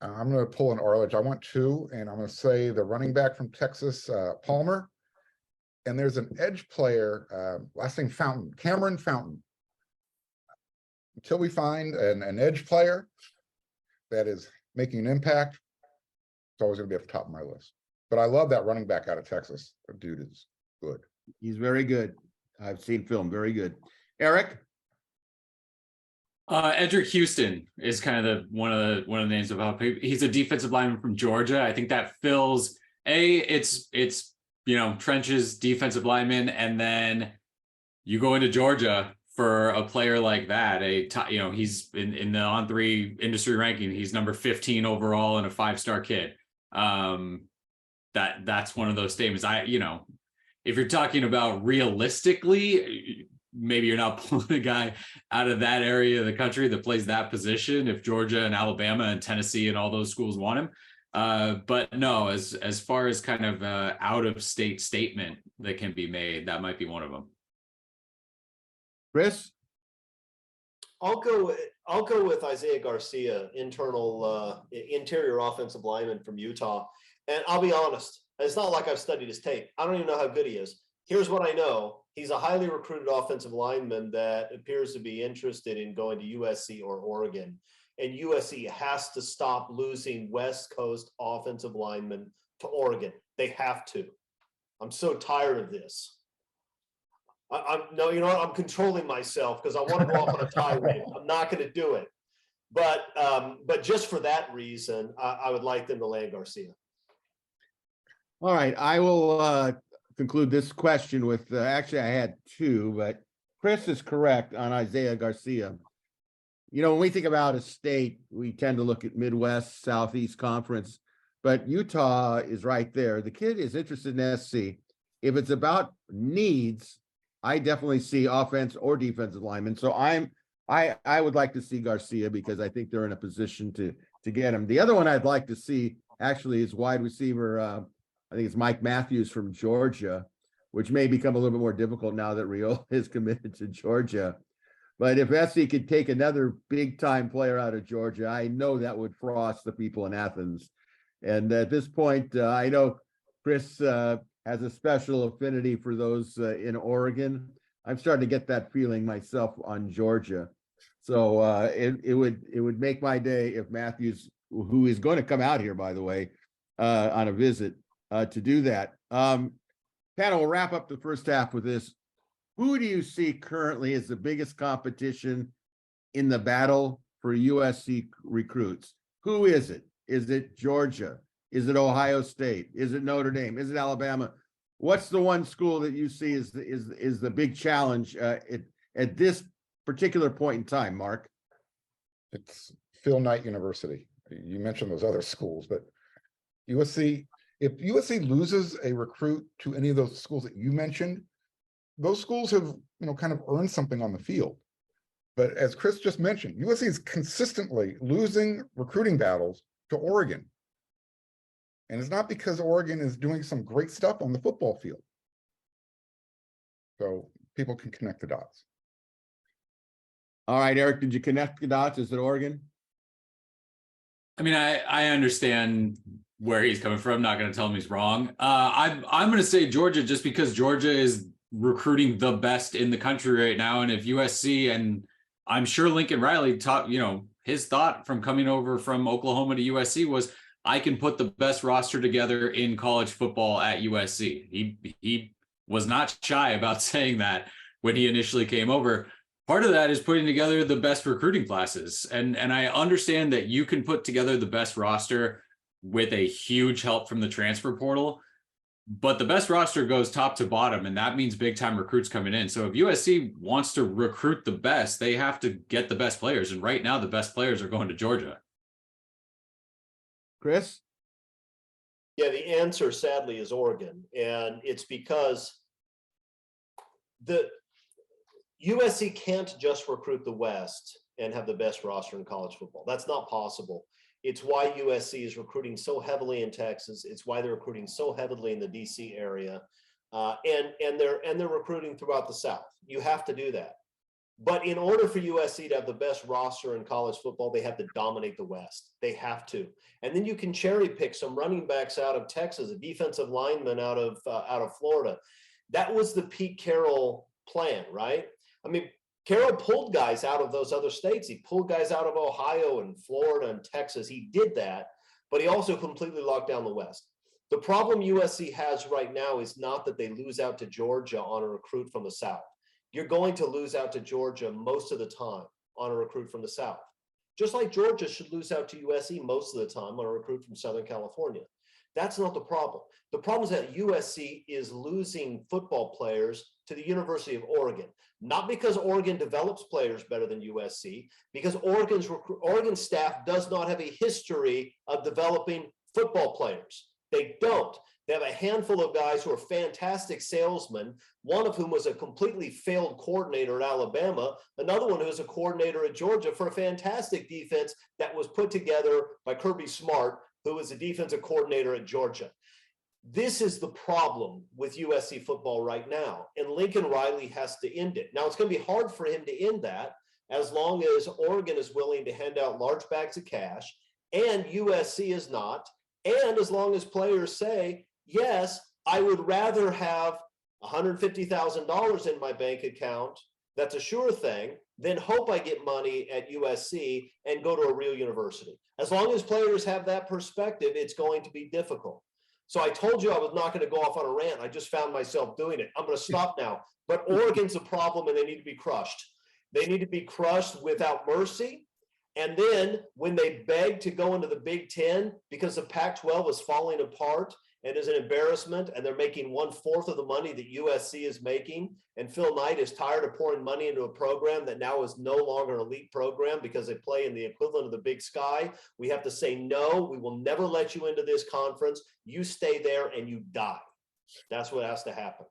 [SPEAKER 2] I'm going to pull an Arledge. I want two, and I'm going to say the running back from Texas, Palmer. And there's an edge player, last name Fountain, Cameron Fountain. Until we find an edge player that is making an impact, It's always going to be at the top of my list. But I love that running back out of Texas. The dude is good.
[SPEAKER 1] He's very good. I've seen film. Very good. Erik?
[SPEAKER 3] Edric Houston is kind of one of the names of help. He's a defensive lineman from Georgia. I think that fills it's trenches, defensive lineman, and then you go into Georgia for a player like that. He's in the On3 industry ranking. He's number 15 overall and a 5-star kid. That's one of those statements. If you're talking about realistically, maybe you're not pulling a guy out of that area of the country that plays that position if Georgia and Alabama and Tennessee and all those schools want him. But no, as far as kind of out of state statement that can be made, that might be one of them.
[SPEAKER 1] Chris?
[SPEAKER 4] I'll go with Isaiah Garcia, interior offensive lineman from Utah. And I'll be honest, it's not like I've studied his tape. I don't even know how good he is. Here's what I know. He's a highly recruited offensive lineman that appears to be interested in going to USC or Oregon. And USC has to stop losing West Coast offensive linemen to Oregon. They have to. I'm so tired of this. I'm controlling myself because I want to go off on a tirade. I'm not going to do it. But just for that reason, I would like them to land Garcia.
[SPEAKER 1] All right. I will conclude this question with, actually I had two, but Chris is correct on Isaiah Garcia. When we think about a state, we tend to look at Midwest, Southeast Conference, but Utah is right there. The kid is interested in SC. If it's about needs, I definitely see offense or defensive linemen. So I would like to see Garcia because I think they're in a position to get him. The other one I'd like to see actually is wide receiver. I think it's Mike Matthews from Georgia, which may become a little bit more difficult now that Raiola is committed to Georgia. But if SC could take another big time player out of Georgia, I know that would frost the people in Athens. And at this point, I know Chris has a special affinity for those in Oregon. I'm starting to get that feeling myself on Georgia. So it would make my day if Matthews, who is going to come out here, by the way, on a visit to do that. Panel, we'll wrap up the first half with this. Who do you see currently as the biggest competition in the battle for USC recruits? Who is it? Is it Georgia? Is it Ohio State? Is it Notre Dame? Is it Alabama? What's the one school that you see is the big challenge at this particular point in time, Mark?
[SPEAKER 2] It's Phil Knight University. You mentioned those other schools, but USC, if USC loses a recruit to any of those schools that you mentioned, those schools have, kind of earned something on the field. But as Chris just mentioned, USC is consistently losing recruiting battles to Oregon. And it's not because Oregon is doing some great stuff on the football field. So people can connect the dots.
[SPEAKER 1] All right, Erik, did you connect the dots? Is it Oregon?
[SPEAKER 3] I mean, I understand where he's coming from. I'm not going to tell him he's wrong. I'm going to say Georgia just because Georgia is recruiting the best in the country right now. And if USC, and I'm sure Lincoln Riley taught, his thought from coming over from Oklahoma to USC was, I can put the best roster together in college football at USC. He was not shy about saying that when he initially came over. Part of that is putting together the best recruiting classes. And I understand that you can put together the best roster with a huge help from the transfer portal, but the best roster goes top to bottom, and that means big time recruits coming in. So if USC wants to recruit the best, they have to get the best players. And right now the best players are going to Georgia.
[SPEAKER 1] Chris?
[SPEAKER 4] Yeah, the answer sadly is Oregon. And it's because the USC can't just recruit the West and have the best roster in college football. That's not possible. It's why USC is recruiting so heavily in Texas. It's why they're recruiting so heavily in the DC area. And they're recruiting throughout the South. You have to do that. But in order for USC to have the best roster in college football, they have to dominate the West. They have to. And then you can cherry pick some running backs out of Texas, a defensive lineman out of Florida. That was the Pete Carroll plan, right? I mean, Carroll pulled guys out of those other states. He pulled guys out of Ohio and Florida and Texas. He did that but he also completely locked down the West. The problem USC has right now is not that they lose out to Georgia on a recruit from the South. You're going to lose out to Georgia most of the time on a recruit from the South. Just like Georgia should lose out to USC most of the time on a recruit from Southern California. That's not the problem. The problem is that USC is losing football players to the University of Oregon, not because Oregon develops players better than USC, because Oregon staff does not have a history of developing football players. They don't. They have a handful of guys who are fantastic salesmen, one of whom was a completely failed coordinator at Alabama, another one who was a coordinator at Georgia for a fantastic defense that was put together by Kirby Smart, who was a defensive coordinator at Georgia. This is the problem with USC football right now, and Lincoln Riley has to end it. Now, it's going to be hard for him to end that as long as Oregon is willing to hand out large bags of cash and USC is not, and as long as players say, yes, I would rather have $150,000 in my bank account, that's a sure thing, then hope I get money at USC and go to a real university. As long as players have that perspective, it's going to be difficult. So I told you I was not going to go off on a rant. I just found myself doing it. I'm going to stop now. But Oregon's a problem and they need to be crushed. They need to be crushed without mercy. And then when they beg to go into the Big Ten because the Pac-12 is falling apart and is an embarrassment, and they're making 1/4 of the money that USC is making, and Phil Knight is tired of pouring money into a program that now is no longer an elite program because they play in the equivalent of the Big Sky, we have to say, no, we will never let you into this conference. You stay there and you die. That's what has to happen.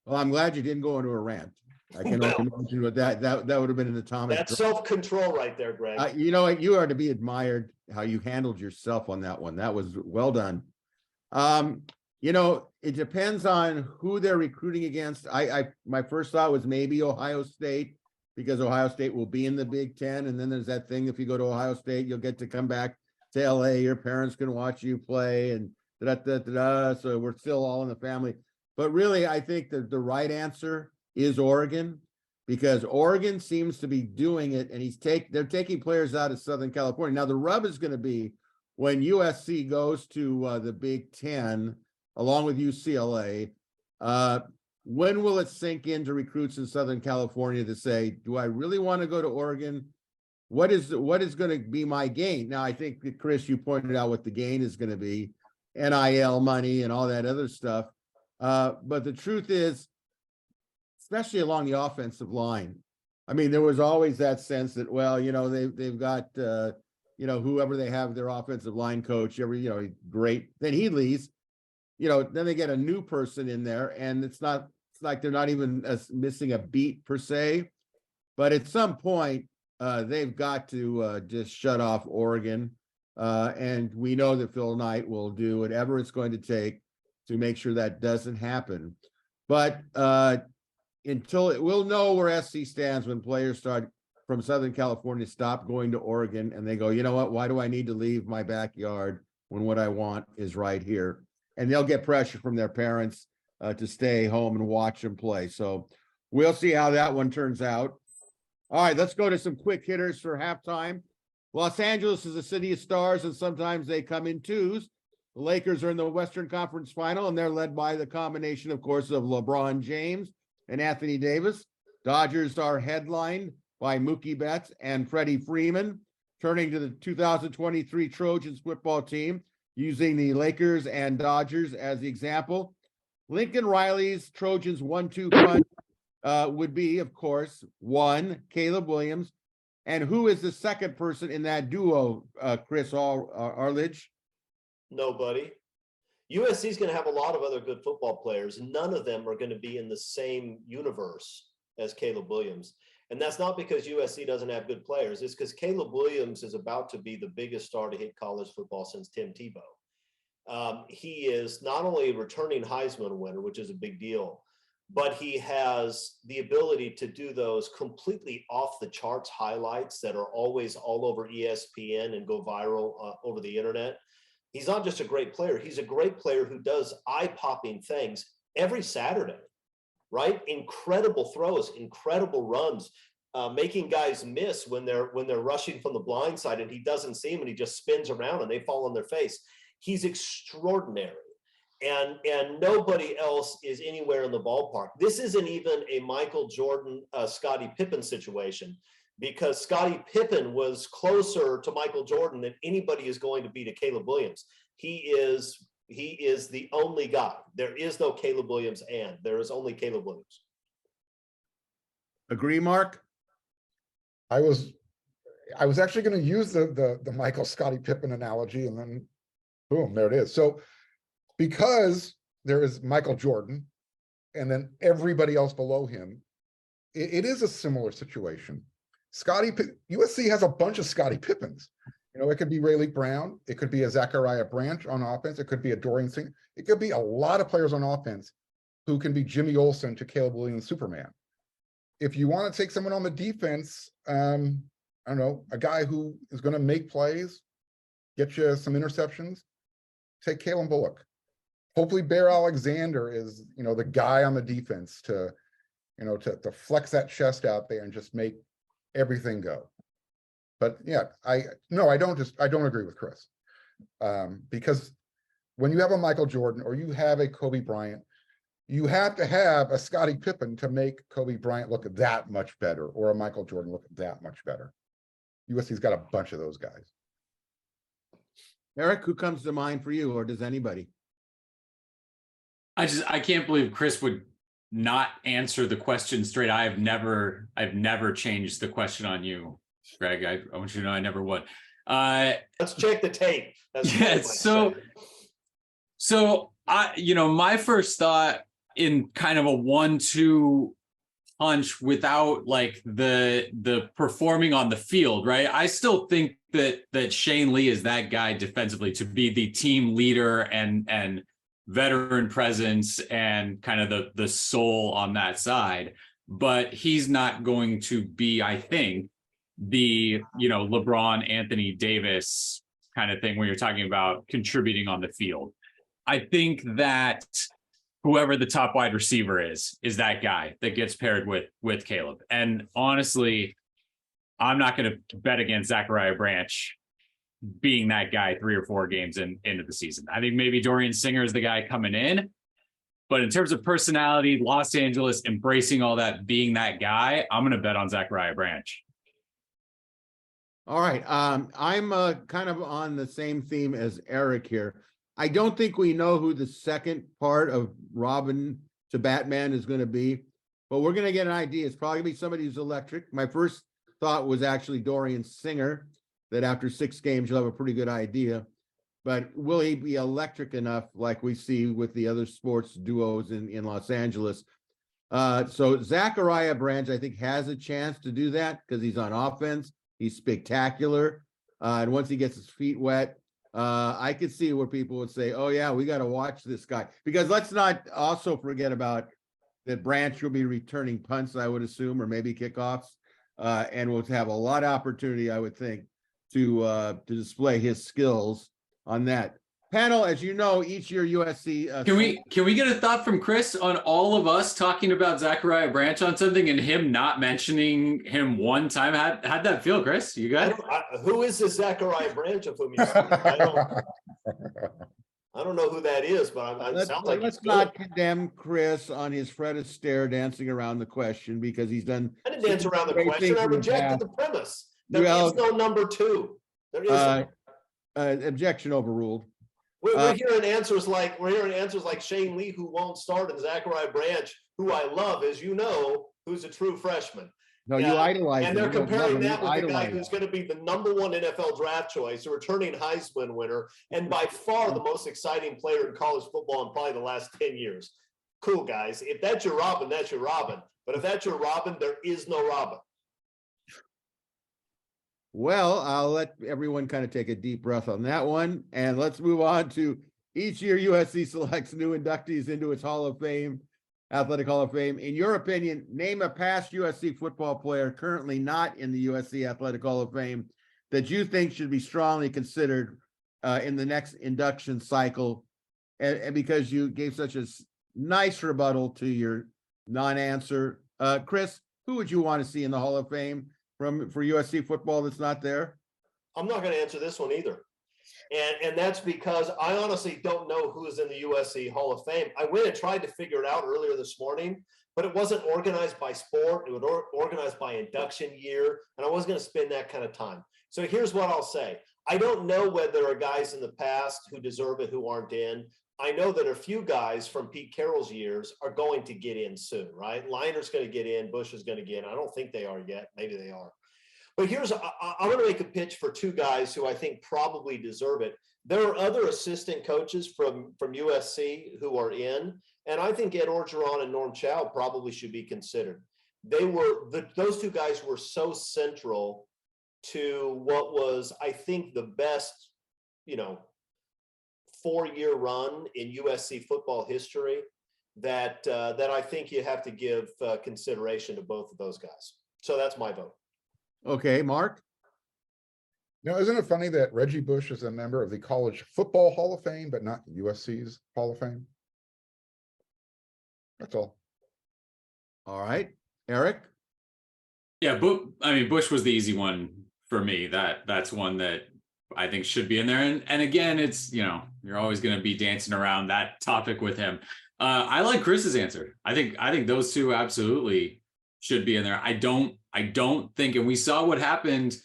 [SPEAKER 1] Well, I'm glad you didn't go into a rant. I can only imagine what that would have been an atomic.
[SPEAKER 4] That's self-control right there, Greg.
[SPEAKER 1] You know what? You are to be admired how you handled yourself on that one. That was well done. You know, it depends on who they're recruiting against. My first thought was maybe Ohio State, because Ohio State will be in the Big Ten. And then there's that thing, if you go to Ohio State, you'll get to come back to LA. Your parents can watch you play and so we're still all in the family. But really, I think that the right answer is Oregon, because Oregon seems to be doing it, and they're taking players out of Southern California. Now, the rub is going to be when USC goes to the Big Ten, along with UCLA, when will it sink into recruits in Southern California to say, do I really want to go to Oregon? What is going to be my gain? Now, I think, Chris, you pointed out what the gain is going to be, NIL money and all that other stuff. But the truth is, especially along the offensive line, I mean, there was always that sense that, well, you know, they've got, you know, whoever they have their offensive line coach, great. Then he leaves, you know, then they get a new person in there, and it's like they're not even missing a beat per se. But at some point, they've got to just shut off Oregon. And we know that Phil Knight will do whatever it's going to take to make sure that doesn't happen. But we'll know where SC stands when players from Southern California stop going to Oregon and they go, you know what, why do I need to leave my backyard when what I want is right here? And they'll get pressure from their parents to stay home and watch them play. So we'll see how that one turns out. All right, let's go to some quick hitters for halftime. Los Angeles is a city of stars, and sometimes they come in twos. The Lakers are in the Western Conference Final, and they're led by the combination, of course, of LeBron James and Anthony Davis. Dodgers are headlined by Mookie Betts and Freddie Freeman, turning to the 2023 Trojans football team, using the Lakers and Dodgers as the example. Lincoln Riley's Trojans 1-2 punch would be, of course, one, Caleb Williams. And who is the second person in that duo, Chris Arledge?
[SPEAKER 4] Nobody. USC is going to have a lot of other good football players, and none of them are going to be in the same universe as Caleb Williams. And that's not because USC doesn't have good players. It's because Caleb Williams is about to be the biggest star to hit college football since Tim Tebow. He is not only a returning Heisman winner, which is a big deal, but he has the ability to do those completely off the charts highlights that are always all over ESPN and go viral over the internet. He's not just a great player. He's a great player who does eye-popping things every Saturday, right? Incredible throws, incredible runs, making guys miss when they're rushing from the blind side and he doesn't see him and he just spins around and they fall on their face. He's extraordinary. And nobody else is anywhere in the ballpark. This isn't even a Michael Jordan, Scottie Pippen situation, because Scottie Pippen was closer to Michael Jordan than anybody is going to be to Caleb Williams. He is the only guy. There is no Caleb Williams, and there is only Caleb Williams.
[SPEAKER 1] Agree, Mark?
[SPEAKER 2] I was actually going to use the Michael Scottie Pippen analogy, and then boom, there it is. So because there is Michael Jordan and then everybody else below him, it is a similar situation. USC has a bunch of Scottie Pippens. You know, it could be Rayleigh Brown, it could be a Zachariah Branch on offense, it could be a Dorian Singer, it could be a lot of players on offense who can be Jimmy Olsen to Caleb Williams Superman. If you want to take someone on the defense, I don't know, a guy who is going to make plays, get you some interceptions, take Kalen Bullock. Hopefully Bear Alexander is, you know, the guy on the defense to, you know, to flex that chest out there and just make everything go. But yeah, I don't agree with Chris. Because when you have a Michael Jordan or you have a Kobe Bryant, you have to have a Scottie Pippen to make Kobe Bryant look that much better, or a Michael Jordan look that much better. USC's got a bunch of those guys.
[SPEAKER 1] Eric, who comes to mind for you, or does anybody?
[SPEAKER 3] I can't believe Chris would not answer the question straight. I've never changed the question on you, Greg. I want you to know I never would.
[SPEAKER 4] Let's check the tape. That's
[SPEAKER 3] yeah, so I, you know, my first thought in kind of a 1-2 punch without like the performing on the field, right? I still think that Shane Lee is that guy defensively to be the team leader and veteran presence and kind of the soul on that side, but he's not going to be, I think, the, you know, LeBron, Anthony Davis kind of thing when you're talking about contributing on the field. I think that whoever the top wide receiver is that guy that gets paired with Caleb. And honestly, I'm not going to bet against Zachariah Branch being that guy 3 or 4 games into the season. I think maybe Dorian Singer is the guy coming in, but in terms of personality, Los Angeles embracing all that, being that guy, I'm going to bet on Zachariah Branch.
[SPEAKER 1] All right. I'm kind of on the same theme as Eric here. I don't think we know who the second part of Robin to Batman is going to be, but we're going to get an idea. It's probably going to be somebody who's electric. My first thought was actually Dorian Singer, that after 6 games, you'll have a pretty good idea. But will he be electric enough like we see with the other sports duos in Los Angeles? So Zachariah Branch, I think, has a chance to do that because he's on offense. He's spectacular. And once he gets his feet wet, I could see where people would say, oh, yeah, we got to watch this guy. Because let's not also forget about that Branch will be returning punts, I would assume, or maybe kickoffs. And will have a lot of opportunity, I would think, to display his skills on that. Panel, as you know, each year USC.
[SPEAKER 3] Can we get a thought from Chris on all of us talking about Zachariah Branch on something and him not mentioning him one time? How'd that feel, Chris? You good?
[SPEAKER 4] Who is this Zachariah Branch of whom you speak? I don't know who that is, but
[SPEAKER 1] let's not condemn Chris on his Fred Astaire dancing around the question, because he's done.
[SPEAKER 4] I didn't dance around the question. I rejected the premise. There is no number 2. There is
[SPEAKER 1] objection overruled.
[SPEAKER 4] We're hearing answers like Shane Lee, who won't start, and Zachariah Branch, who I love, as you know, who's a true freshman.
[SPEAKER 1] No, you idolize
[SPEAKER 4] and
[SPEAKER 1] him.
[SPEAKER 4] they're comparing that with the guy who's going to be the #1 NFL draft choice, a returning Heisman winner, and by far the most exciting player in college football in probably the last 10 years. Cool, guys. If that's your Robin, that's your Robin. But if that's your Robin, there is no Robin.
[SPEAKER 1] Well, I'll let everyone kind of take a deep breath on that one. And let's move on to each year USC selects new inductees into its Hall of Fame, Athletic Hall of Fame. In your opinion, name a past USC football player currently not in the USC Athletic Hall of Fame that you think should be strongly considered in the next induction cycle. And because you gave such a nice rebuttal to your non-answer. Chris, who would you want to see in the Hall of Fame for USC football that's not there?
[SPEAKER 4] I'm not going to answer this one either. And that's because I honestly don't know who is in the USC Hall of Fame. I went and tried to figure it out earlier this morning, but it wasn't organized by sport. It was organized by induction year, and I wasn't going to spend that kind of time. So here's what I'll say. I don't know whether there are guys in the past who deserve it who aren't in. I know that a few guys from Pete Carroll's years are going to get in soon, right? Liner's going to get in. Bush is going to get in. I don't think they are yet. Maybe they are. But I'm going to make a pitch for two guys who I think probably deserve it. There are other assistant coaches from USC who are in, and I think Ed Orgeron and Norm Chow probably should be considered. Those two guys were so central to what was, I think, the best, 4-year run in USC football history that I think you have to give consideration to both of those guys. So that's my vote.
[SPEAKER 1] Okay, Mark.
[SPEAKER 2] Now, isn't it funny that Reggie Bush is a member of the College Football Hall of Fame, but not USC's Hall of Fame? That's all.
[SPEAKER 1] All right, Erik.
[SPEAKER 3] Yeah, Bush was the easy one for me. That's one that I think should be in there. And again, it's, you're always going to be dancing around that topic with him. I like Chris's answer. I think those two absolutely should be in there. I don't think, and we saw what happened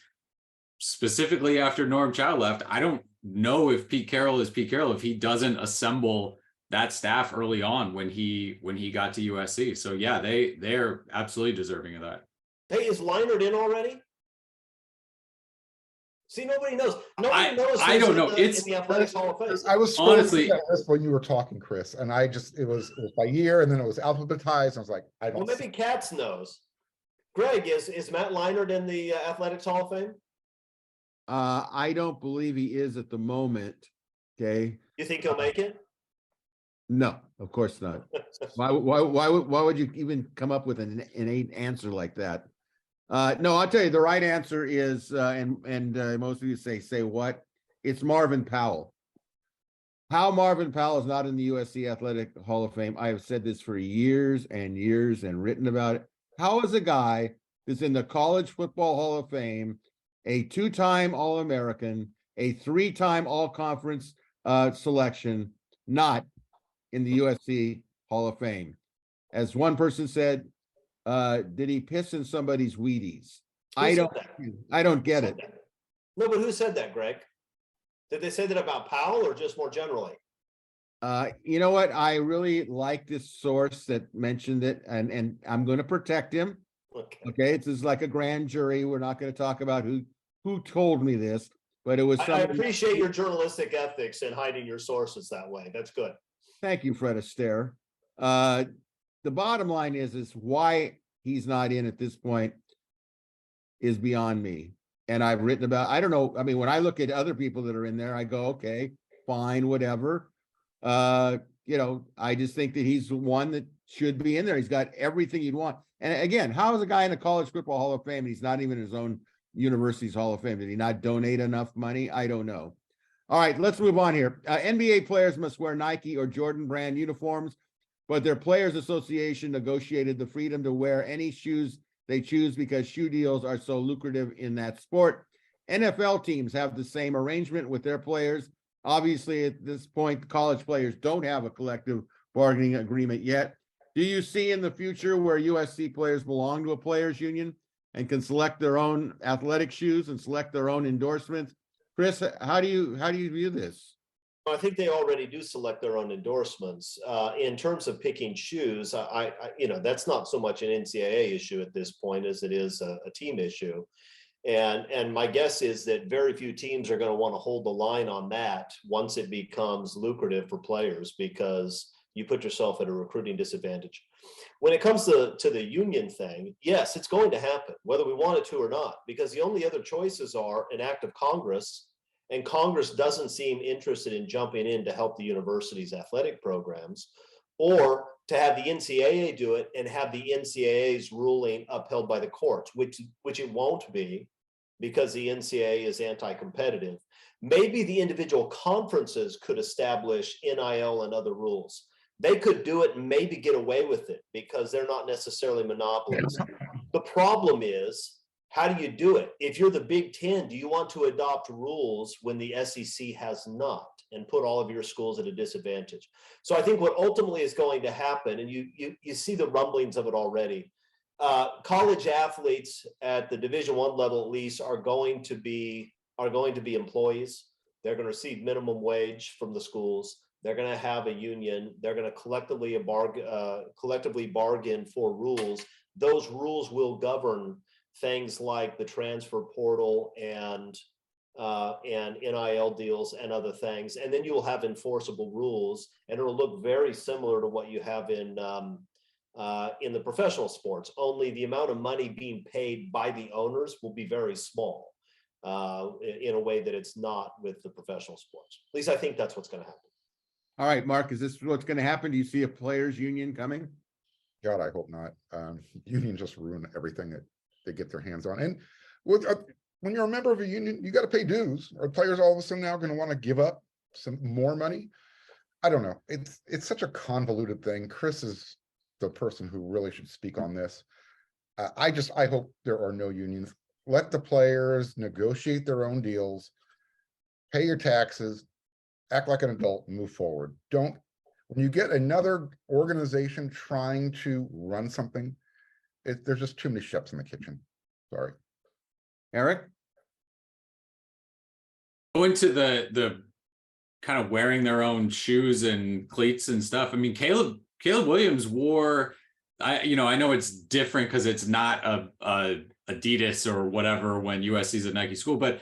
[SPEAKER 3] specifically after Norm Chow left. I don't know if Pete Carroll is Pete Carroll if he doesn't assemble that staff early on when he got to USC. So yeah, they're absolutely deserving of that.
[SPEAKER 4] Hey, is Leinart in already? See, nobody knows. Nobody knows.
[SPEAKER 3] I don't know.
[SPEAKER 4] It's in the Athletics Hall of Fame.
[SPEAKER 2] I was honestly when you were talking, Chris, and it was by year, and then it was alphabetized. I was like, I don't.
[SPEAKER 4] Well, maybe Katz knows. Greg, is Matt Leinart in the Athletics Hall of Fame?
[SPEAKER 1] I don't believe he is at the moment. Okay.
[SPEAKER 4] You think he'll make it?
[SPEAKER 1] No, of course not. Why would you even come up with an innate answer like that? No, I'll tell you, the right answer is, and most of you say what? It's Marvin Powell. How Marvin Powell is not in the USC Athletic Hall of Fame, I have said this for years and years and written about it. How is a guy that's in the College Football Hall of Fame, a 2-time All-American, a 3-time All-Conference selection, not in the USC Hall of Fame? As one person said, did he piss in somebody's Wheaties? I don't get it.
[SPEAKER 4] No, but who said that, Greg? Did they say that about Powell or just more generally?
[SPEAKER 1] You know what? I really like this source that mentioned it, and I'm going to protect him. Okay, it's just like a grand jury. We're not going to talk about who told me this, but it was.
[SPEAKER 4] I appreciate your journalistic ethics and hiding your sources that way. That's good.
[SPEAKER 1] Thank you, Fred Astaire. The bottom line is why he's not in at this point is beyond me. And I've written about, I don't know. I mean, when I look at other people that are in there, I go, okay, fine, whatever. I just think that he's the one that should be in there. He's got everything you'd want. And again, how is a guy in the College Football Hall of Fame and he's not even in his own university's Hall of Fame? Did he not donate enough money? I don't know. All right, let's move on here. NBA players must wear Nike or Jordan brand uniforms, but their Players Association negotiated the freedom to wear any shoes they choose because shoe deals are so lucrative in that sport. NFL teams have the same arrangement with their players. Obviously, at this point, college players don't have a collective bargaining agreement yet. Do you see in the future where USC players belong to a players union and can select their own athletic shoes and select their own endorsements? Chris, how do you view this?
[SPEAKER 4] I think they already do select their own endorsements. In terms of picking shoes, I that's not so much an NCAA issue at this point as it is a team issue. And my guess is that very few teams are going to want to hold the line on that once it becomes lucrative for players, because you put yourself at a recruiting disadvantage. When it comes to the union thing, yes, it's going to happen, whether we want it to or not, because the only other choices are an act of Congress, and Congress doesn't seem interested in jumping in to help the university's athletic programs, or to have the NCAA do it and have the NCAA's ruling upheld by the courts, which it won't be, because the NCAA is anti-competitive. Maybe the individual conferences could establish NIL and other rules. They could do it and maybe get away with it because they're not necessarily monopolies. The problem is, how do you do it? If you're the Big Ten, do you want to adopt rules when the SEC has not, and put all of your schools at a disadvantage? So I think what ultimately is going to happen, and you see the rumblings of it already, college athletes at the Division I level at least are going to be employees. They're going to receive minimum wage from the schools. They're going to have a union. They're going to collectively bargain for rules. Those rules will govern things like the transfer portal and NIL deals and other things. And then you will have enforceable rules, and it'll look very similar to what you have in the professional sports. Only the amount of money being paid by the owners will be very small, in a way that it's not with the professional sports. At least I think that's what's going to happen. All
[SPEAKER 1] right, Mark, is this what's going to happen? Do you see a players union coming?
[SPEAKER 2] God, I hope not. Unions just ruin everything that they get their hands on. And with, when you're a member of a union, you got to pay dues. Are players all of a sudden now going to want to give up some more money? I don't know. It's such a convoluted thing. Chris is the person who really should speak on this. I hope there are no unions. Let the players negotiate their own deals, pay your taxes, act like an adult, and move forward. Don't, when you get another organization trying to run something, there's just too many chefs in the kitchen. Sorry.
[SPEAKER 1] Erik?
[SPEAKER 3] Going to the kind of wearing their own shoes and cleats and stuff. I mean, Caleb Williams wore, I know it's different because it's not a Adidas or whatever when USC's a Nike school, but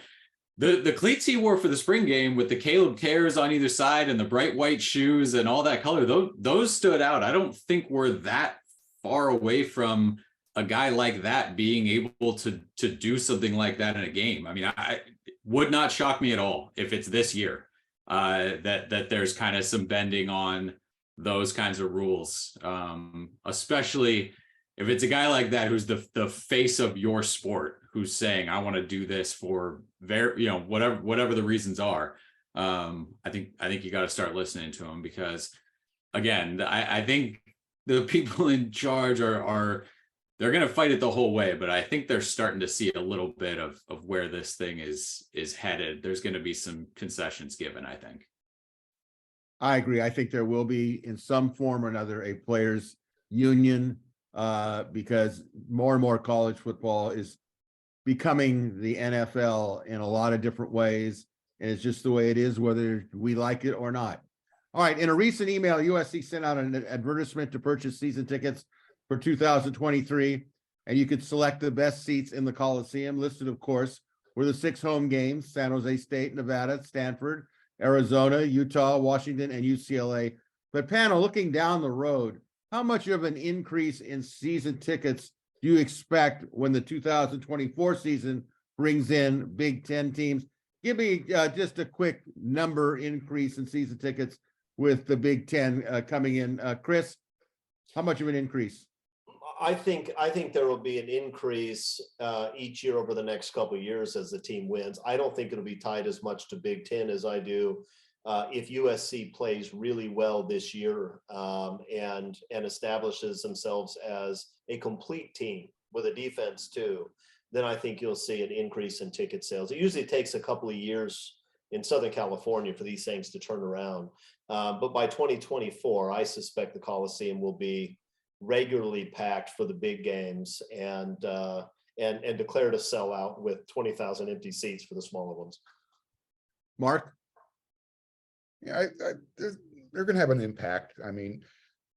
[SPEAKER 3] the cleats he wore for the spring game with the Caleb Cares on either side and the bright white shoes and all that color, those stood out. I don't think we're that far away from a guy like that being able to do something like that in a game. I mean, I would not shock me at all if it's this year that there's kind of some bending on those kinds of rules, especially if it's a guy like that who's the face of your sport, who's saying, I want to do this for whatever the reasons are. I think you got to start listening to him, because again, I think the people in charge are they're going to fight it the whole way, but I think they're starting to see a little bit of where this thing is headed. There's going to be some concessions given, I think.
[SPEAKER 1] I agree. I think there will be, in some form or another, a players union, because more and more college football is becoming the NFL in a lot of different ways. And it's just the way it is, whether we like it or not. All right. In a recent email, USC sent out an advertisement to purchase season tickets for 2023. And you could select the best seats in the Coliseum. Listed, of course, were the 6 home games: San Jose State, Nevada, Stanford, Arizona, Utah, Washington, and UCLA. But panel, looking down the road, how much of an increase in season tickets do you expect when the 2024 season brings in Big Ten teams? Give me just a quick number increase in season tickets with the Big Ten coming in. Chris, how much of an increase?
[SPEAKER 4] I think there will be an increase each year over the next couple of years as the team wins. I don't think it'll be tied as much to Big Ten as I do if USC plays really well this year and establishes themselves as a complete team with a defense too. Then I think you'll see an increase in ticket sales. It usually takes a couple of years in Southern California for these things to turn around. But by 2024, I suspect the Coliseum will be regularly packed for the big games and declared a sellout with 20,000 empty seats for the smaller ones.
[SPEAKER 1] Mark?
[SPEAKER 2] Yeah, they're going to have an impact. I mean,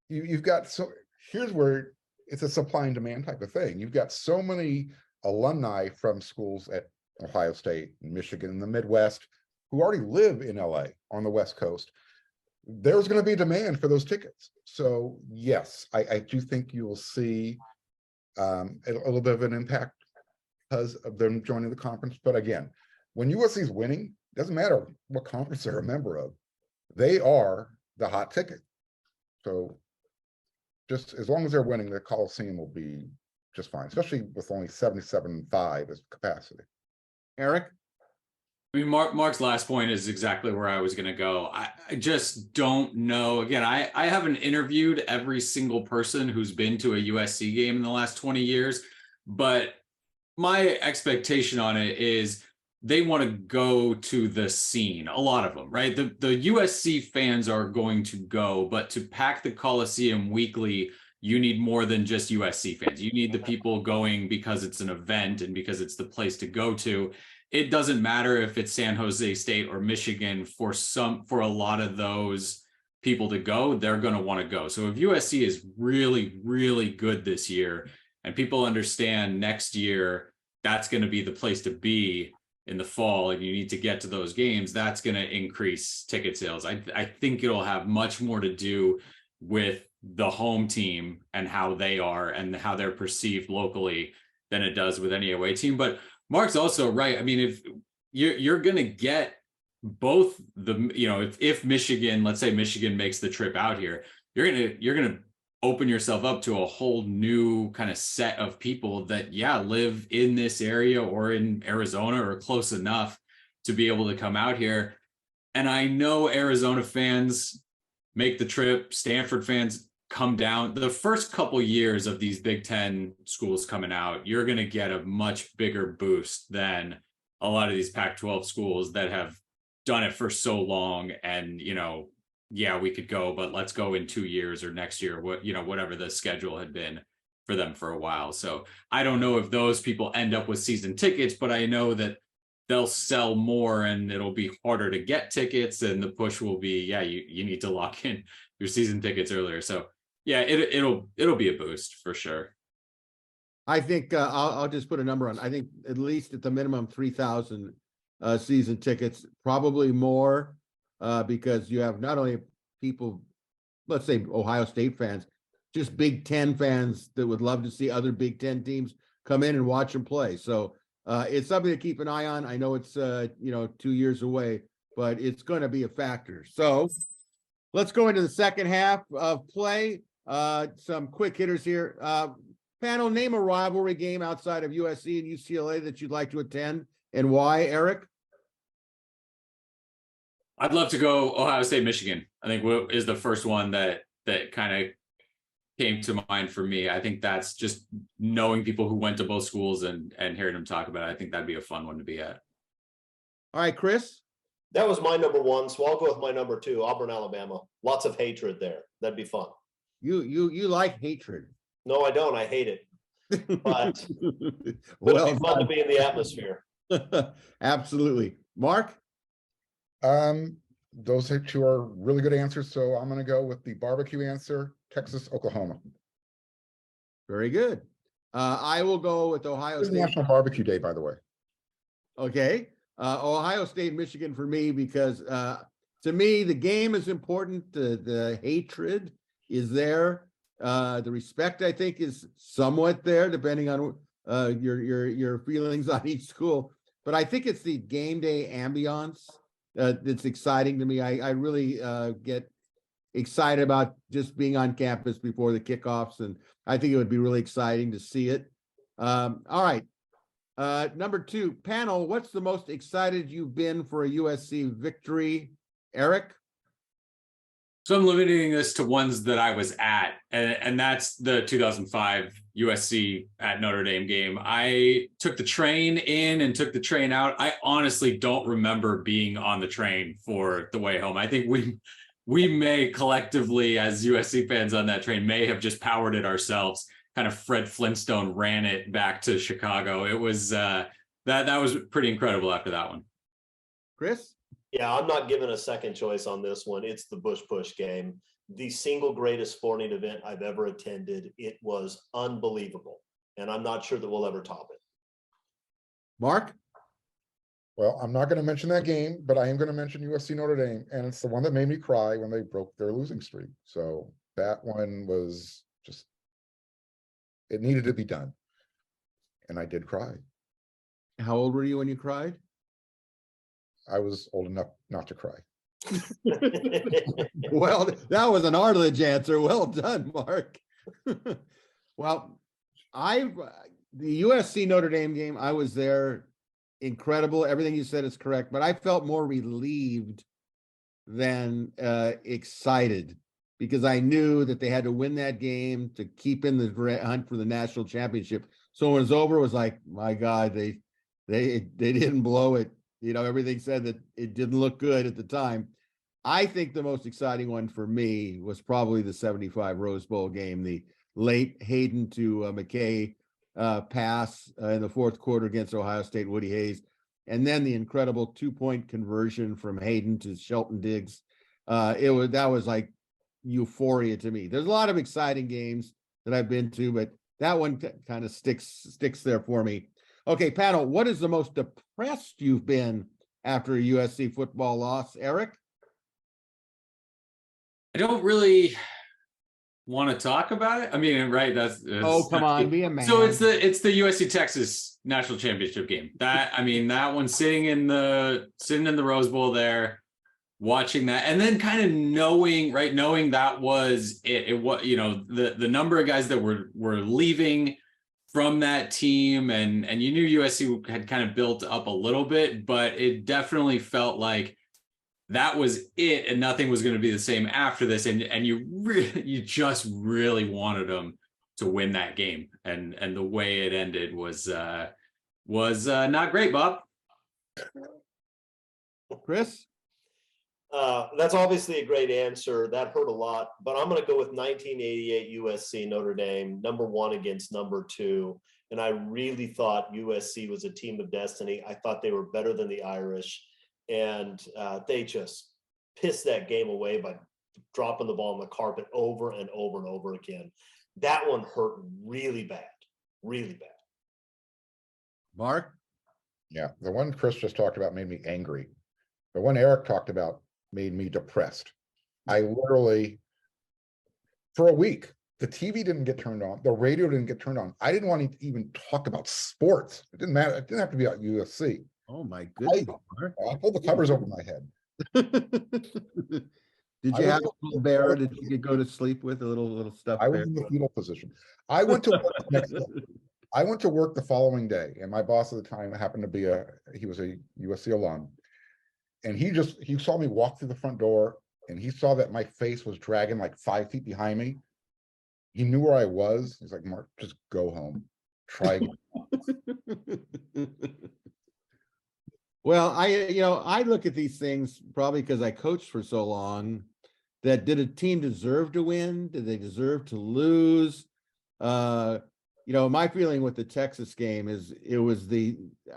[SPEAKER 2] you've got, so here's where it's a supply and demand type of thing. You've got so many alumni from schools at Ohio State, Michigan, and the Midwest who already live in LA on the West Coast. There's going to be demand for those tickets. So yes, I do think you will see a little bit of an impact because of them joining the conference. But again, when USC is winning, it doesn't matter what conference they're a member of. They are the hot ticket. So just as long as they're winning, the Coliseum will be just fine, especially with only 77.5 as capacity.
[SPEAKER 1] Erik?
[SPEAKER 3] I mean, Mark's last point is exactly where I was going to go. I just don't know. Again, I haven't interviewed every single person who's been to a USC game in the last 20 years, but my expectation on it is they want to go to the scene, a lot of them, right? The USC fans are going to go, but to pack the Coliseum weekly, you need more than just USC fans. You need the people going because it's an event and because it's the place to go to. It doesn't matter if it's San Jose State or Michigan. For a lot of those people to go, they're going to want to go. So if USC is really, really good this year and people understand next year that's going to be the place to be in the fall and you need to get to those games, that's going to increase ticket sales. I think it'll have much more to do with the home team and how they are and how they're perceived locally than it does with any away team. But Mark's also right. I mean, if you're going to get both if Michigan, let's say Michigan makes the trip out here, you're going to open yourself up to a whole new kind of set of people that live in this area or in Arizona or close enough to be able to come out here. And I know Arizona fans make the trip, Stanford fans come down. The first couple years of these Big Ten schools coming out, you're going to get a much bigger boost than a lot of these Pac-12 schools that have done it for so long. And, we could go, but let's go in 2 years or next year, whatever the schedule had been for them for a while. So I don't know if those people end up with season tickets, but I know that they'll sell more and it'll be harder to get tickets. And the push will be, you need to lock in your season tickets earlier. So it'll be a boost for sure.
[SPEAKER 1] I think I'll just put a number on. I think at least at the minimum 3,000 season tickets, probably more, because you have not only people, let's say Ohio State fans, just Big Ten fans that would love to see other Big Ten teams come in and watch them play. So it's something to keep an eye on. I know it's 2 years away, but it's going to be a factor. So let's go into the second half of play. Some quick hitters here. Panel, name a rivalry game outside of USC and UCLA that you'd like to attend and why, Erik?
[SPEAKER 3] I'd love to go Ohio State, Michigan. I think is the first one that kind of came to mind for me. I think that's just knowing people who went to both schools and hearing them talk about it. I think that'd be a fun one to be at.
[SPEAKER 1] All right, Chris?
[SPEAKER 4] That was my number one, so I'll go with my number two, Auburn, Alabama. Lots of hatred there. That'd be fun.
[SPEAKER 1] You like hatred.
[SPEAKER 4] No, I don't. I hate it. But
[SPEAKER 1] well,
[SPEAKER 4] it'd be fun to be in the atmosphere.
[SPEAKER 1] Absolutely. Mark?
[SPEAKER 2] Those two are really good answers, so I'm going to go with the barbecue answer, Texas, Oklahoma.
[SPEAKER 1] Very good. I will go with Ohio
[SPEAKER 2] It's
[SPEAKER 1] State.
[SPEAKER 2] National Barbecue Day, by the way.
[SPEAKER 1] Okay. Ohio State, Michigan for me, because to me, the game is important. The hatred is there. The respect, I think, is somewhat there, depending on your feelings on each school. But I think it's the game day ambiance that's exciting to me. I really get excited about just being on campus before the kickoffs, and I think it would be really exciting to see it. All right. Number two, panel, what's the most excited you've been for a USC victory? Erik?
[SPEAKER 3] So I'm limiting this to ones that I was at, and that's the 2005 USC at Notre Dame game. I took the train in and took the train out. I honestly don't remember being on the train for the way home. I think we may collectively, as USC fans on that train, may have just powered it ourselves. Kind of Fred Flintstone ran it back to Chicago. It was that was pretty incredible after that one.
[SPEAKER 1] Chris?
[SPEAKER 4] Yeah, I'm not giving a second choice on this one. It's the Bush Push game, the single greatest sporting event I've ever attended. It was unbelievable, and I'm not sure that we'll ever top it.
[SPEAKER 1] Mark?
[SPEAKER 2] Well, I'm not going to mention that game, but I am going to mention USC Notre Dame, and it's the one that made me cry when they broke their losing streak. So that one was just, it needed to be done, and I did cry.
[SPEAKER 1] How old were you when you cried?
[SPEAKER 2] I was old enough not to cry.
[SPEAKER 1] Well, that was an Arledge answer. Well done, Mark. Well, the USC Notre Dame game, I was there. Incredible. Everything you said is correct, but I felt more relieved than excited because I knew that they had to win that game to keep in the hunt for the national championship. So when it was over, it was like, my God, they didn't blow it. Everything said that it didn't look good at the time. I think the most exciting one for me was probably the 75 Rose Bowl game, the late Hayden to McKay pass in the fourth quarter against Ohio State, Woody Hayes, and then the incredible 2-point conversion from Hayden to Shelton Diggs. That was like euphoria to me. There's a lot of exciting games that I've been to, but that one kind of sticks there for me. Okay, panel, what is the most depressed you've been after a USC football loss, Erik?
[SPEAKER 3] I don't really want to talk about it. I mean, right? That's
[SPEAKER 1] come on, be a man.
[SPEAKER 3] So it's the USC Texas national championship game. That one sitting in the Rose Bowl there, watching that, and then kind of knowing that was it. It was the number of guys that were leaving from that team, and you knew USC had kind of built up a little bit, but it definitely felt like that was it, and nothing was going to be the same after this. And you just really wanted them to win that game, and the way it ended was not great, Bob.
[SPEAKER 1] Chris?
[SPEAKER 4] That's obviously a great answer. That hurt a lot, but I'm going to go with 1988 USC Notre Dame, number 1 against number 2. And I really thought USC was a team of destiny. I thought they were better than the Irish. And they just pissed that game away by dropping the ball on the carpet over and over and over again. That one hurt really bad, really bad.
[SPEAKER 1] Mark?
[SPEAKER 2] Yeah, the one Chris just talked about made me angry. The one Erik talked about made me depressed. I literally, for a week, the TV didn't get turned on, the radio didn't get turned on. I didn't want to even talk about sports. It didn't matter. It didn't have to be about USC.
[SPEAKER 1] Oh my goodness.
[SPEAKER 2] I pulled the covers over my head.
[SPEAKER 1] Did you have a little bear that you could go to sleep with, a little stuff?
[SPEAKER 2] I was in the fetal position. I went to work the following day, and my boss at the time happened to be he was a USC alum. And he saw me walk through the front door, and he saw that my face was dragging like 5 feet behind me. He knew where I was. He's like, Mark, just go home. Try again.
[SPEAKER 1] Well, I look at these things probably because I coached for so long, that did a team deserve to win? Did they deserve to lose? My feeling with the Texas game is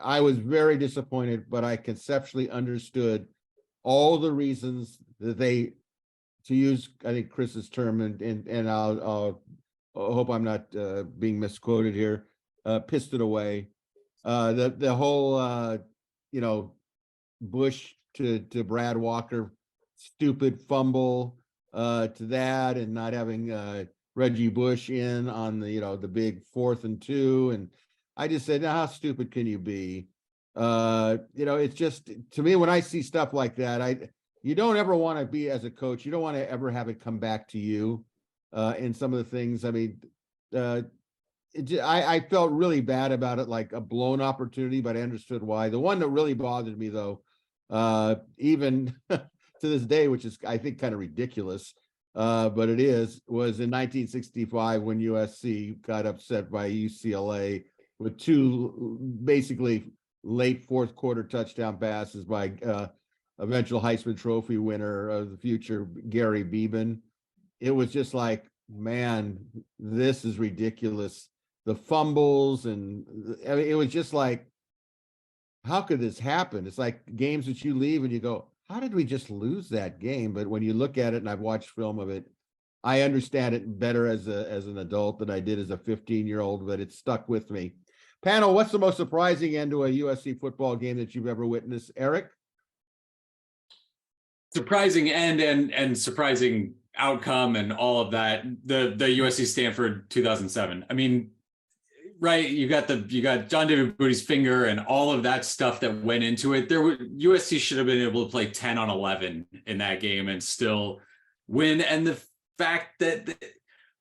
[SPEAKER 1] I was very disappointed, but I conceptually understood all the reasons that they, to use, I think, Chris's term, and I'll hope I'm not being misquoted here, pissed it away. The whole, Bush to Brad Walker, stupid fumble to that, and not having Reggie Bush in on the big 4th and 2. And I just said, now, how stupid can you be? It's just, to me, when I see stuff like that, you don't ever want to be, as a coach, you don't want to ever have it come back to you in some of the things. I mean, I felt really bad about it, like a blown opportunity, but I understood why. The one that really bothered me, though, even to this day, which is, I think, kind of ridiculous, but it was in 1965 when USC got upset by UCLA with 2 basically late fourth quarter touchdown passes by eventual Heisman Trophy winner of the future, Gary Beeman. It was just like, man, this is ridiculous. The fumbles, and I mean, it was just like, how could this happen? It's like games that you leave and you go, how did we just lose that game? But when you look at it, and I've watched film of it, I understand it better as an adult than I did as a 15-year-old, but it stuck with me. Panel, what's the most surprising end to a USC football game that you've ever witnessed? Erik?
[SPEAKER 3] Surprising end and surprising outcome and all of that. The USC Stanford 2007. I mean, right, you got John David Booty's finger and all of that stuff that went into it. USC should have been able to play 10 on 11 in that game and still win. And the fact that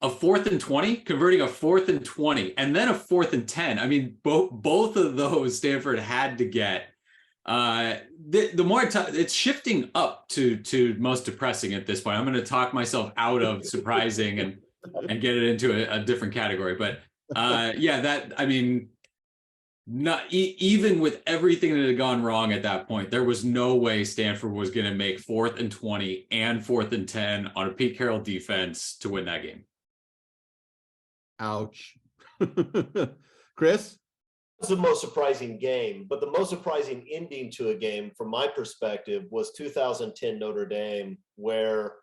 [SPEAKER 3] a 4th and 20, converting a 4th and 20, and then a 4th and 10. I mean, both of those Stanford had to get. The more it's shifting up to most depressing at this point. I'm going to talk myself out of surprising and get it into a different category. But I mean, not even with everything that had gone wrong at that point, there was no way Stanford was going to make 4th and 20 and 4th and 10 on a Pete Carroll defense to win that game.
[SPEAKER 1] Ouch. Chris?
[SPEAKER 4] Was the most surprising game, but the most surprising ending to a game from my perspective was 2010 Notre Dame, where,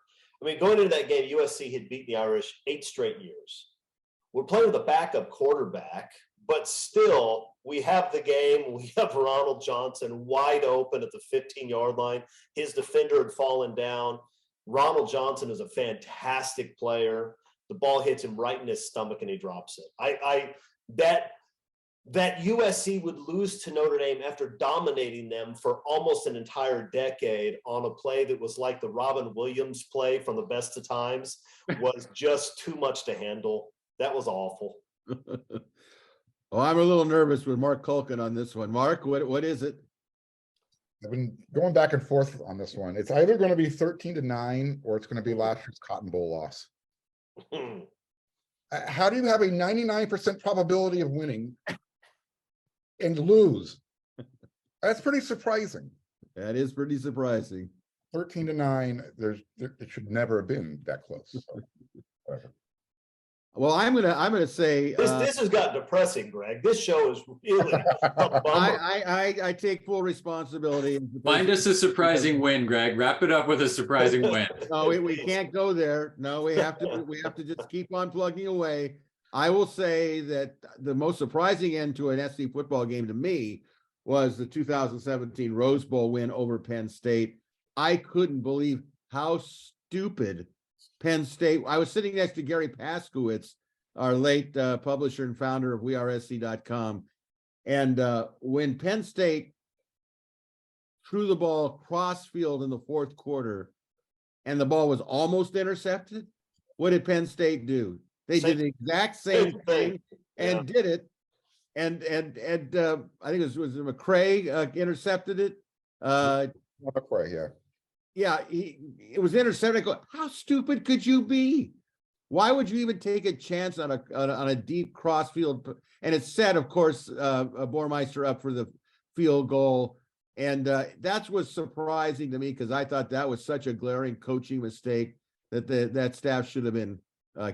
[SPEAKER 4] I mean, going into that game, USC had beat the Irish 8 straight years. We're playing with a backup quarterback, but still we have the game. We have Ronald Johnson wide open at the 15-yard line. His defender had fallen down. Ronald Johnson is a fantastic player. The ball hits him right in his stomach and he drops it. That USC would lose to Notre Dame after dominating them for almost an entire decade on a play that was like the Robin Williams play from the Best of Times was just too much to handle. That was awful.
[SPEAKER 1] Well, I'm a little nervous with Marc Kulkin on this one. Mark, what is it?
[SPEAKER 2] I've been going back and forth on this one. It's either going to be 13-9 or it's going to be last year's Cotton Bowl loss. How do you have a 99% probability of winning and lose? That's pretty surprising.
[SPEAKER 1] That is pretty surprising.
[SPEAKER 2] 13-9. It should never have been that close. So, whatever.
[SPEAKER 1] Well, I'm gonna say
[SPEAKER 4] this has got depressing, Greg. This show is really a bummer.
[SPEAKER 1] I take full responsibility.
[SPEAKER 3] Find us a surprising win, Greg. Wrap it up with a surprising win.
[SPEAKER 1] No, we can't go there. No, we have to just keep on plugging away. I will say that the most surprising end to an SC football game to me was the 2017 Rose Bowl win over Penn State. I couldn't believe how stupid Penn State. I was sitting next to Gary Paskowitz, our late publisher and founder of WeAreSC.com. And when Penn State threw the ball cross field in the 4th quarter and the ball was almost intercepted, what did Penn State do? They did the exact same thing and did it. And I think it was McCray intercepted it.
[SPEAKER 2] McCray, yeah.
[SPEAKER 1] Yeah, it was intercepted. I go, how stupid could you be? Why would you even take a chance on a deep cross field? And it set, of course, Bormeister up for the field goal. And that's what's surprising to me because I thought that was such a glaring coaching mistake that that staff should have been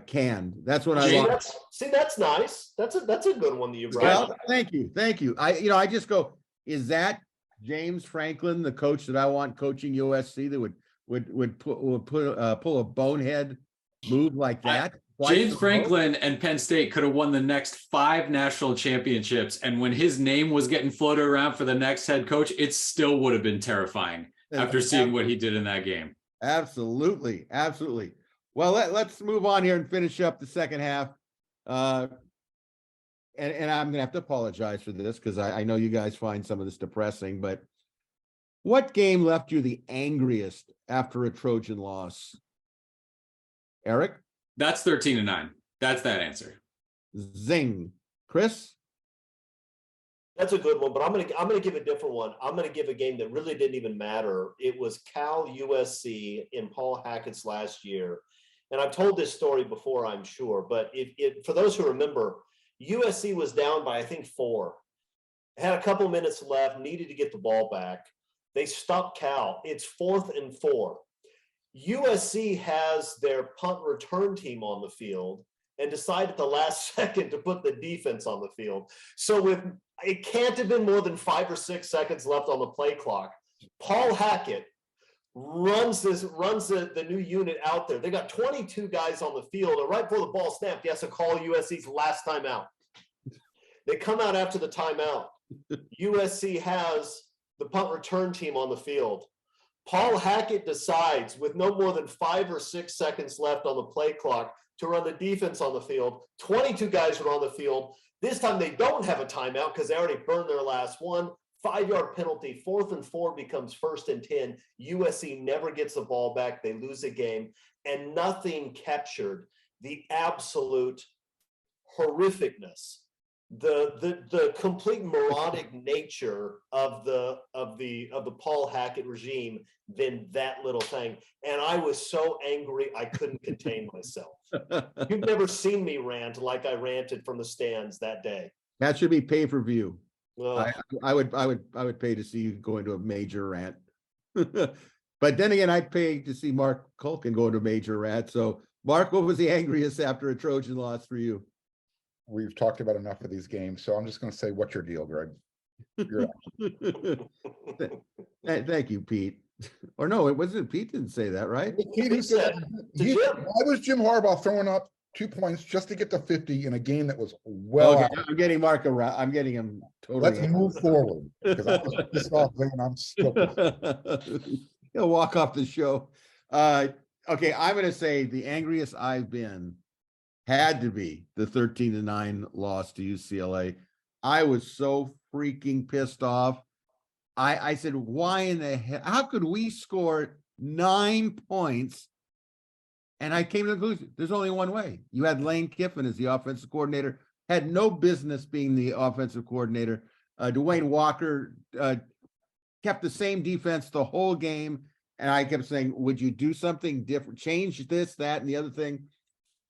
[SPEAKER 1] canned. That's what I lost.
[SPEAKER 4] See, that's nice. That's a good one that you brought.
[SPEAKER 1] Well, thank you. I just go, is that James Franklin, the coach that I want coaching USC, that would pull a bonehead move like that?
[SPEAKER 3] James Franklin and Penn State could have won the next 5 national championships, and when his name was getting floated around for the next head coach, it still would have been terrifying after seeing what he did in that game.
[SPEAKER 1] Absolutely. Well, let's move on here and finish up the second half. And I'm going to have to apologize for this because I know you guys find some of this depressing, but what game left you the angriest after a Trojan loss? Eric?
[SPEAKER 3] That's 13-9. That's that answer.
[SPEAKER 1] Zing. Chris?
[SPEAKER 4] That's a good one, but I'm gonna give a different one. I'm gonna give a game that really didn't even matter. It was Cal USC in Paul Hackett's last year. And I've told this story before, I'm sure, but for those who remember, USC was down by, I think, 4. Had a couple minutes left, needed to get the ball back. They stopped Cal. It's 4th and 4. USC has their punt return team on the field and decided at the last second to put the defense on the field. So it can't have been more than 5 or 6 seconds left on the play clock. Paul Hackett runs the new unit out there. They got 22 guys on the field, and right before the ball snapped, he has to call USC's last timeout. They come out after the timeout. USC has the punt return team on the field. Paul Hackett decides, with no more than 5 or 6 seconds left on the play clock, to run the defense on the field. 22 guys are on the field. This time they don't have a timeout because they already burned their last one. 5-yard penalty, 4th and 4 becomes 1st and 10. USC never gets the ball back. They lose the game, and nothing captured the absolute horrificness the complete moronic nature of the Paul Hackett regime than that little thing. And I was so angry I couldn't contain myself. You've never seen me rant like I ranted from the stands that day.
[SPEAKER 1] That should be pay-per-view.
[SPEAKER 4] Ugh.
[SPEAKER 1] I would pay to see you go into a major rant. But then again, I'd pay to see Marc Kulkin go into a major rant. So, Mark, what was the angriest after a Trojan loss for you?
[SPEAKER 2] We've talked about enough of these games, so I'm just going to say, what's your deal, Greg? You're
[SPEAKER 1] Thank you, Pete. Or no, it wasn't. Pete didn't say that, right?
[SPEAKER 2] He said, why was Jim Harbaugh throwing up 2 points just to get to 50 in a game that was well
[SPEAKER 1] Okay,
[SPEAKER 2] out?
[SPEAKER 1] I'm getting Mark around. I'm getting him totally.
[SPEAKER 2] Let's move forward, because I was pissed off then, and I'm still pissed.
[SPEAKER 1] He'll walk off the show. Okay, I'm going to say the angriest I've been had to be the 13-9 loss to UCLA. I was so freaking pissed off. I said, why in the hell? How could we score 9 points? And I came to the conclusion, there's only one way. You had Lane Kiffin as the offensive coordinator, had no business being the offensive coordinator. Dwayne Walker kept the same defense the whole game. And I kept saying, would you do something different? Change this, that, and the other thing.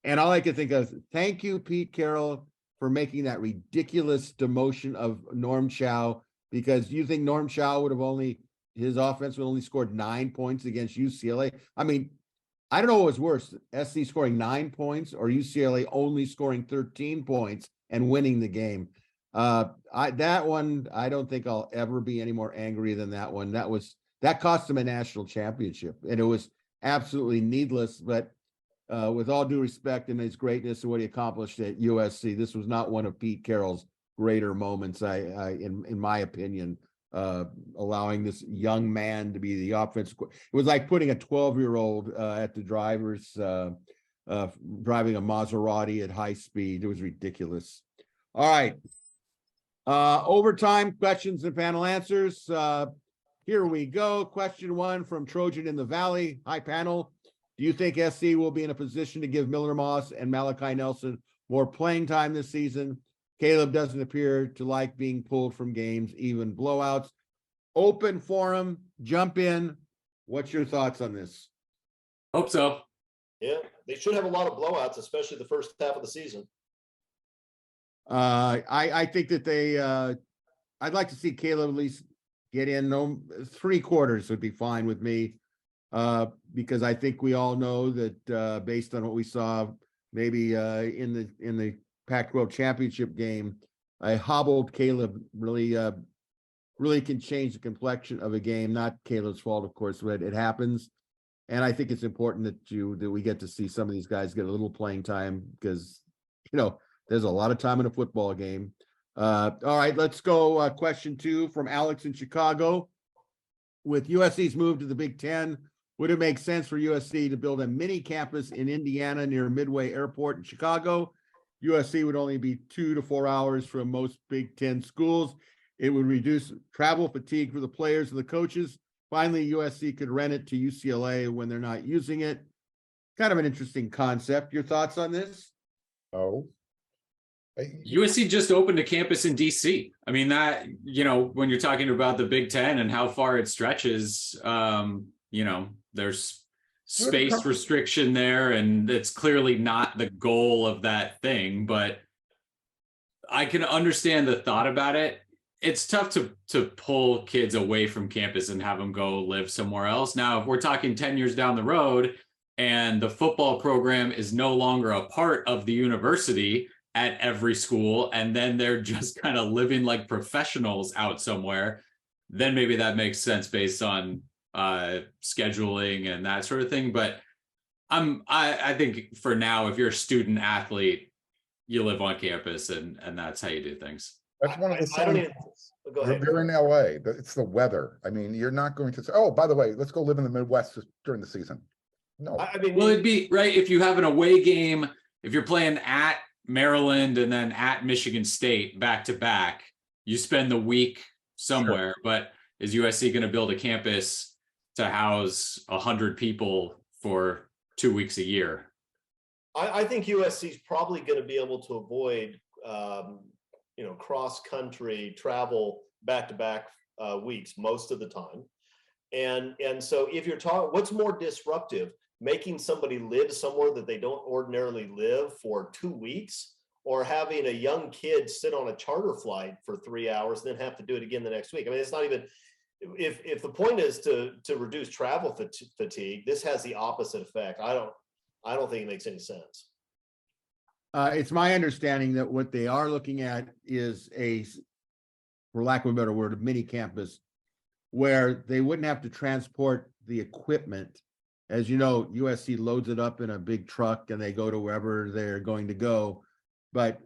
[SPEAKER 1] And all I could think of, thank you, Pete Carroll, for making that ridiculous demotion of Norm Chow, because you think Norm Chow would have his offense would only scored 9 points against UCLA. I mean, I don't know what was worse, SC scoring 9 points or UCLA only scoring 13 points and winning the game. That one, I don't think I'll ever be any more angry than that one. That cost him a national championship, and it was absolutely needless. But with all due respect and his greatness and what he accomplished at USC, this was not one of Pete Carroll's greater moments. In my opinion, allowing this young man to be the offensive. It was like putting a 12-year-old at the driver's driving a Maserati at high speed. It was ridiculous. All right. Overtime questions and panel answers. Here we go. Question 1 from Trojan in the Valley. Hi, panel. Do you think SC will be in a position to give Miller Moss and Malachi Nelson more playing time this season? Caleb doesn't appear to like being pulled from games, even blowouts. Open forum, jump in. What's your thoughts on this?
[SPEAKER 3] Hope so.
[SPEAKER 4] Yeah, they should have a lot of blowouts, especially the first half of the season.
[SPEAKER 1] I think that I'd like to see Caleb at least get in. No, 3 quarters would be fine with me, because I think we all know that based on what we saw, maybe in the Pac-12 championship game, a hobbled Caleb really can change the complexion of a game. Not Caleb's fault, of course, but it happens. And I think it's important that we get to see some of these guys get a little playing time, because there's a lot of time in a football game. All right, let's go. Question 2 from Alex in Chicago. With USC's move to the Big Ten, would it make sense for USC to build a mini campus in Indiana near Midway Airport in Chicago? USC would only be 2 to 4 hours from most Big Ten schools. It would reduce travel fatigue for the players and the coaches. Finally, USC could rent it to UCLA when they're not using it. Kind of an interesting concept. Your thoughts on this?
[SPEAKER 2] Oh.
[SPEAKER 3] USC just opened a campus in DC. I mean, that, when you're talking about the Big Ten and how far it stretches, there's space restriction there, and it's clearly not the goal of that thing, but I can understand the thought about it. It's tough to pull kids away from campus and have them go live somewhere else. Now, if we're talking 10 years down the road and the football program is no longer a part of the university at every school, and then they're just kind of living like professionals out somewhere, then maybe that makes sense based on scheduling and that sort of thing. But I think for now, if you're a student athlete, you live on campus, and that's how you do things.
[SPEAKER 2] That's one of the
[SPEAKER 4] I don't
[SPEAKER 2] things.
[SPEAKER 4] even go ahead.
[SPEAKER 2] You're in LA. It's the weather. I mean, you're not going to say, oh, by the way, let's go live in the Midwest during the season. No.
[SPEAKER 4] I mean,
[SPEAKER 3] Well, it'd be right if you have an away game, if you're playing at Maryland and then at Michigan State back to back, you spend the week somewhere. Sure. But is USC going to build a campus to house 100 people for 2 weeks a year?
[SPEAKER 4] I think USC is probably going to be able to avoid cross country travel back to back weeks most of the time. And so if you're talking, what's more disruptive, making somebody live somewhere that they don't ordinarily live for 2 weeks, or having a young kid sit on a charter flight for 3 hours and then have to do it again the next week? I mean, it's not even, if the point is to reduce travel fatigue, this has the opposite effect. I don't think it makes any sense.
[SPEAKER 1] It's my understanding that what they are looking at is for lack of a better word, a mini campus where they wouldn't have to transport the equipment. As you know, USC loads it up in a big truck and they go to wherever they're going to go. But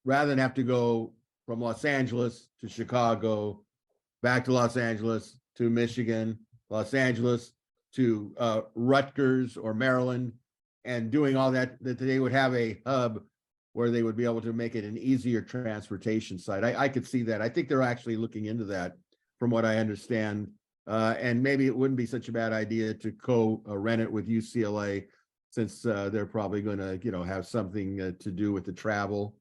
[SPEAKER 1] rather than have to go from Los Angeles to Chicago, back to Los Angeles to Michigan, Los Angeles to Rutgers or Maryland, and doing all that they would have a hub where they would be able to make it an easier transportation site. I could see that. I think they're actually looking into that from what I understand. And maybe it wouldn't be such a bad idea to rent it with UCLA, since they're probably going to, have something to do with the travel.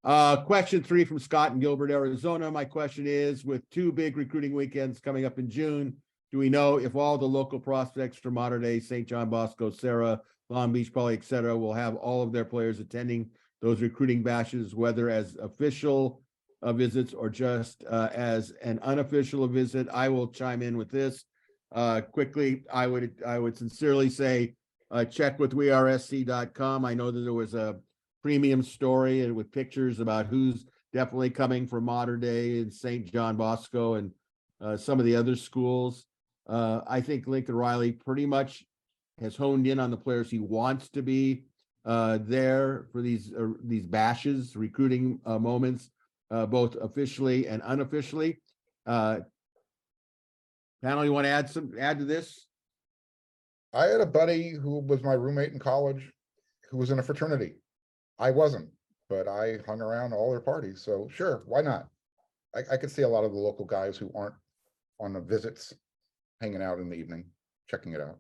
[SPEAKER 1] Question 3 from Scott in Gilbert, Arizona. My question is, with 2 big recruiting weekends coming up in June, do we know if all the local prospects from Mater Dei, St. John Bosco, Sarah, Long Beach Poly, et cetera, will have all of their players attending those recruiting bashes, whether as official visits or just as an unofficial visit? I will chime in with this quickly. I would sincerely say check with WeAreSC.com. I know that there was a premium story with pictures about who's definitely coming from Mater Dei and St. John Bosco and some of the other schools. I think Lincoln Riley pretty much has honed in on the players he wants to be there for these bashes, recruiting moments, both officially and unofficially. Panel, you want to add to this?
[SPEAKER 2] I had a buddy who was my roommate in college who was in a fraternity. I wasn't, but I hung around all their parties. So sure, why not? I could see a lot of the local guys who aren't on the visits hanging out in the evening, checking it out.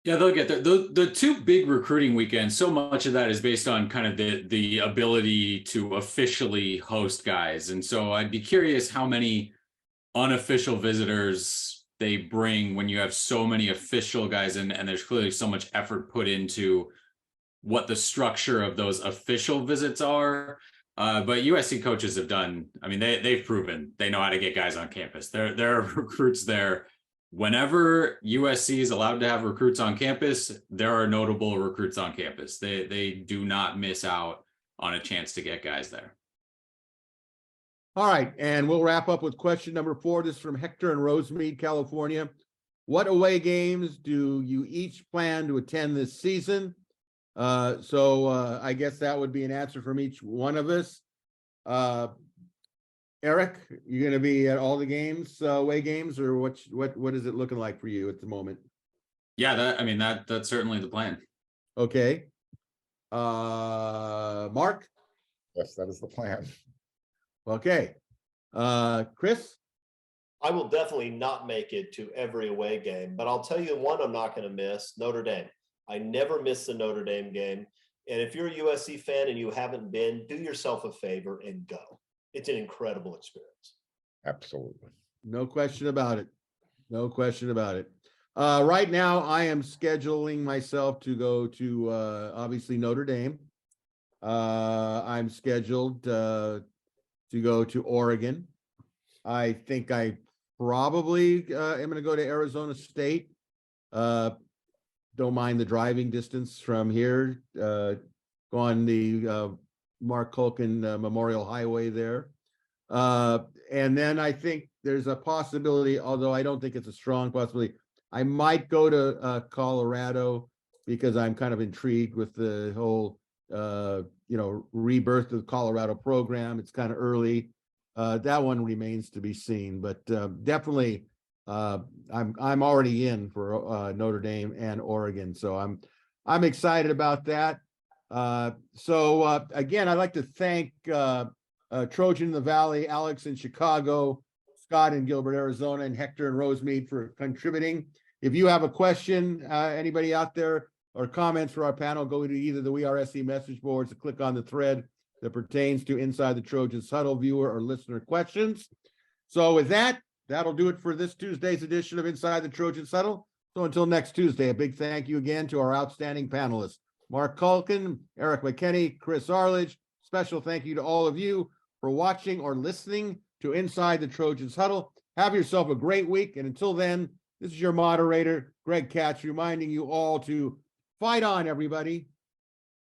[SPEAKER 3] Yeah, they'll get there. The 2 big recruiting weekends, so much of that is based on kind of the ability to officially host guys. And so I'd be curious how many unofficial visitors they bring when you have so many official guys, and there's clearly so much effort put into what the structure of those official visits are. But USC coaches have done, I mean, they've proven they know how to get guys on campus. There are recruits there. Whenever USC is allowed to have recruits on campus, there are notable recruits on campus. They do not miss out on a chance to get guys there.
[SPEAKER 1] All right, and we'll wrap up with question number 4. This is from Hector in Rosemead, California. What away games do you each plan to attend this season? So I guess that would be an answer from each one of us. Erik, you going to be at all the games, away games, or what is it looking like for you at the moment?
[SPEAKER 3] Yeah, that's certainly the plan.
[SPEAKER 1] Okay. Mark?
[SPEAKER 2] Yes, that is the plan.
[SPEAKER 1] Okay. Chris?
[SPEAKER 4] I will definitely not make it to every away game, but I'll tell you one I'm not going to miss, Notre Dame. I never miss the Notre Dame game. And if you're a USC fan and you haven't been, do yourself a favor and go. It's an incredible experience.
[SPEAKER 2] Absolutely.
[SPEAKER 1] No question about it. No question about it. Right now, I am scheduling myself to go to, obviously, Notre Dame. I'm scheduled to go to Oregon. I think I probably am going to go to Arizona State. Don't mind the driving distance from here. Go on the Marc Kulkin Memorial Highway there. And then I think there's a possibility, although I don't think it's a strong possibility, I might go to Colorado, because I'm kind of intrigued with the whole rebirth of the Colorado program. It's kind of early. That one remains to be seen, but definitely I'm already in for Notre Dame and Oregon, so I'm excited about that. So again, I'd like to thank Trojan in the Valley, Alex in Chicago, Scott in Gilbert, Arizona, and Hector in Rosemead for contributing. If you have a question, anybody out there, or comments for our panel, go to either the WeAreSC message boards or click on the thread that pertains to Inside the Trojans Huddle viewer or listener questions. So with that, that'll do it for this Tuesday's edition of Inside the Trojans Huddle. So until next Tuesday, a big thank you again to our outstanding panelists, Marc Kulkin, Erik McKinney, Chris Arledge. Special thank you to all of you for watching or listening to Inside the Trojans Huddle. Have yourself a great week. And until then, this is your moderator, Greg Katz, reminding you all to fight on, everybody.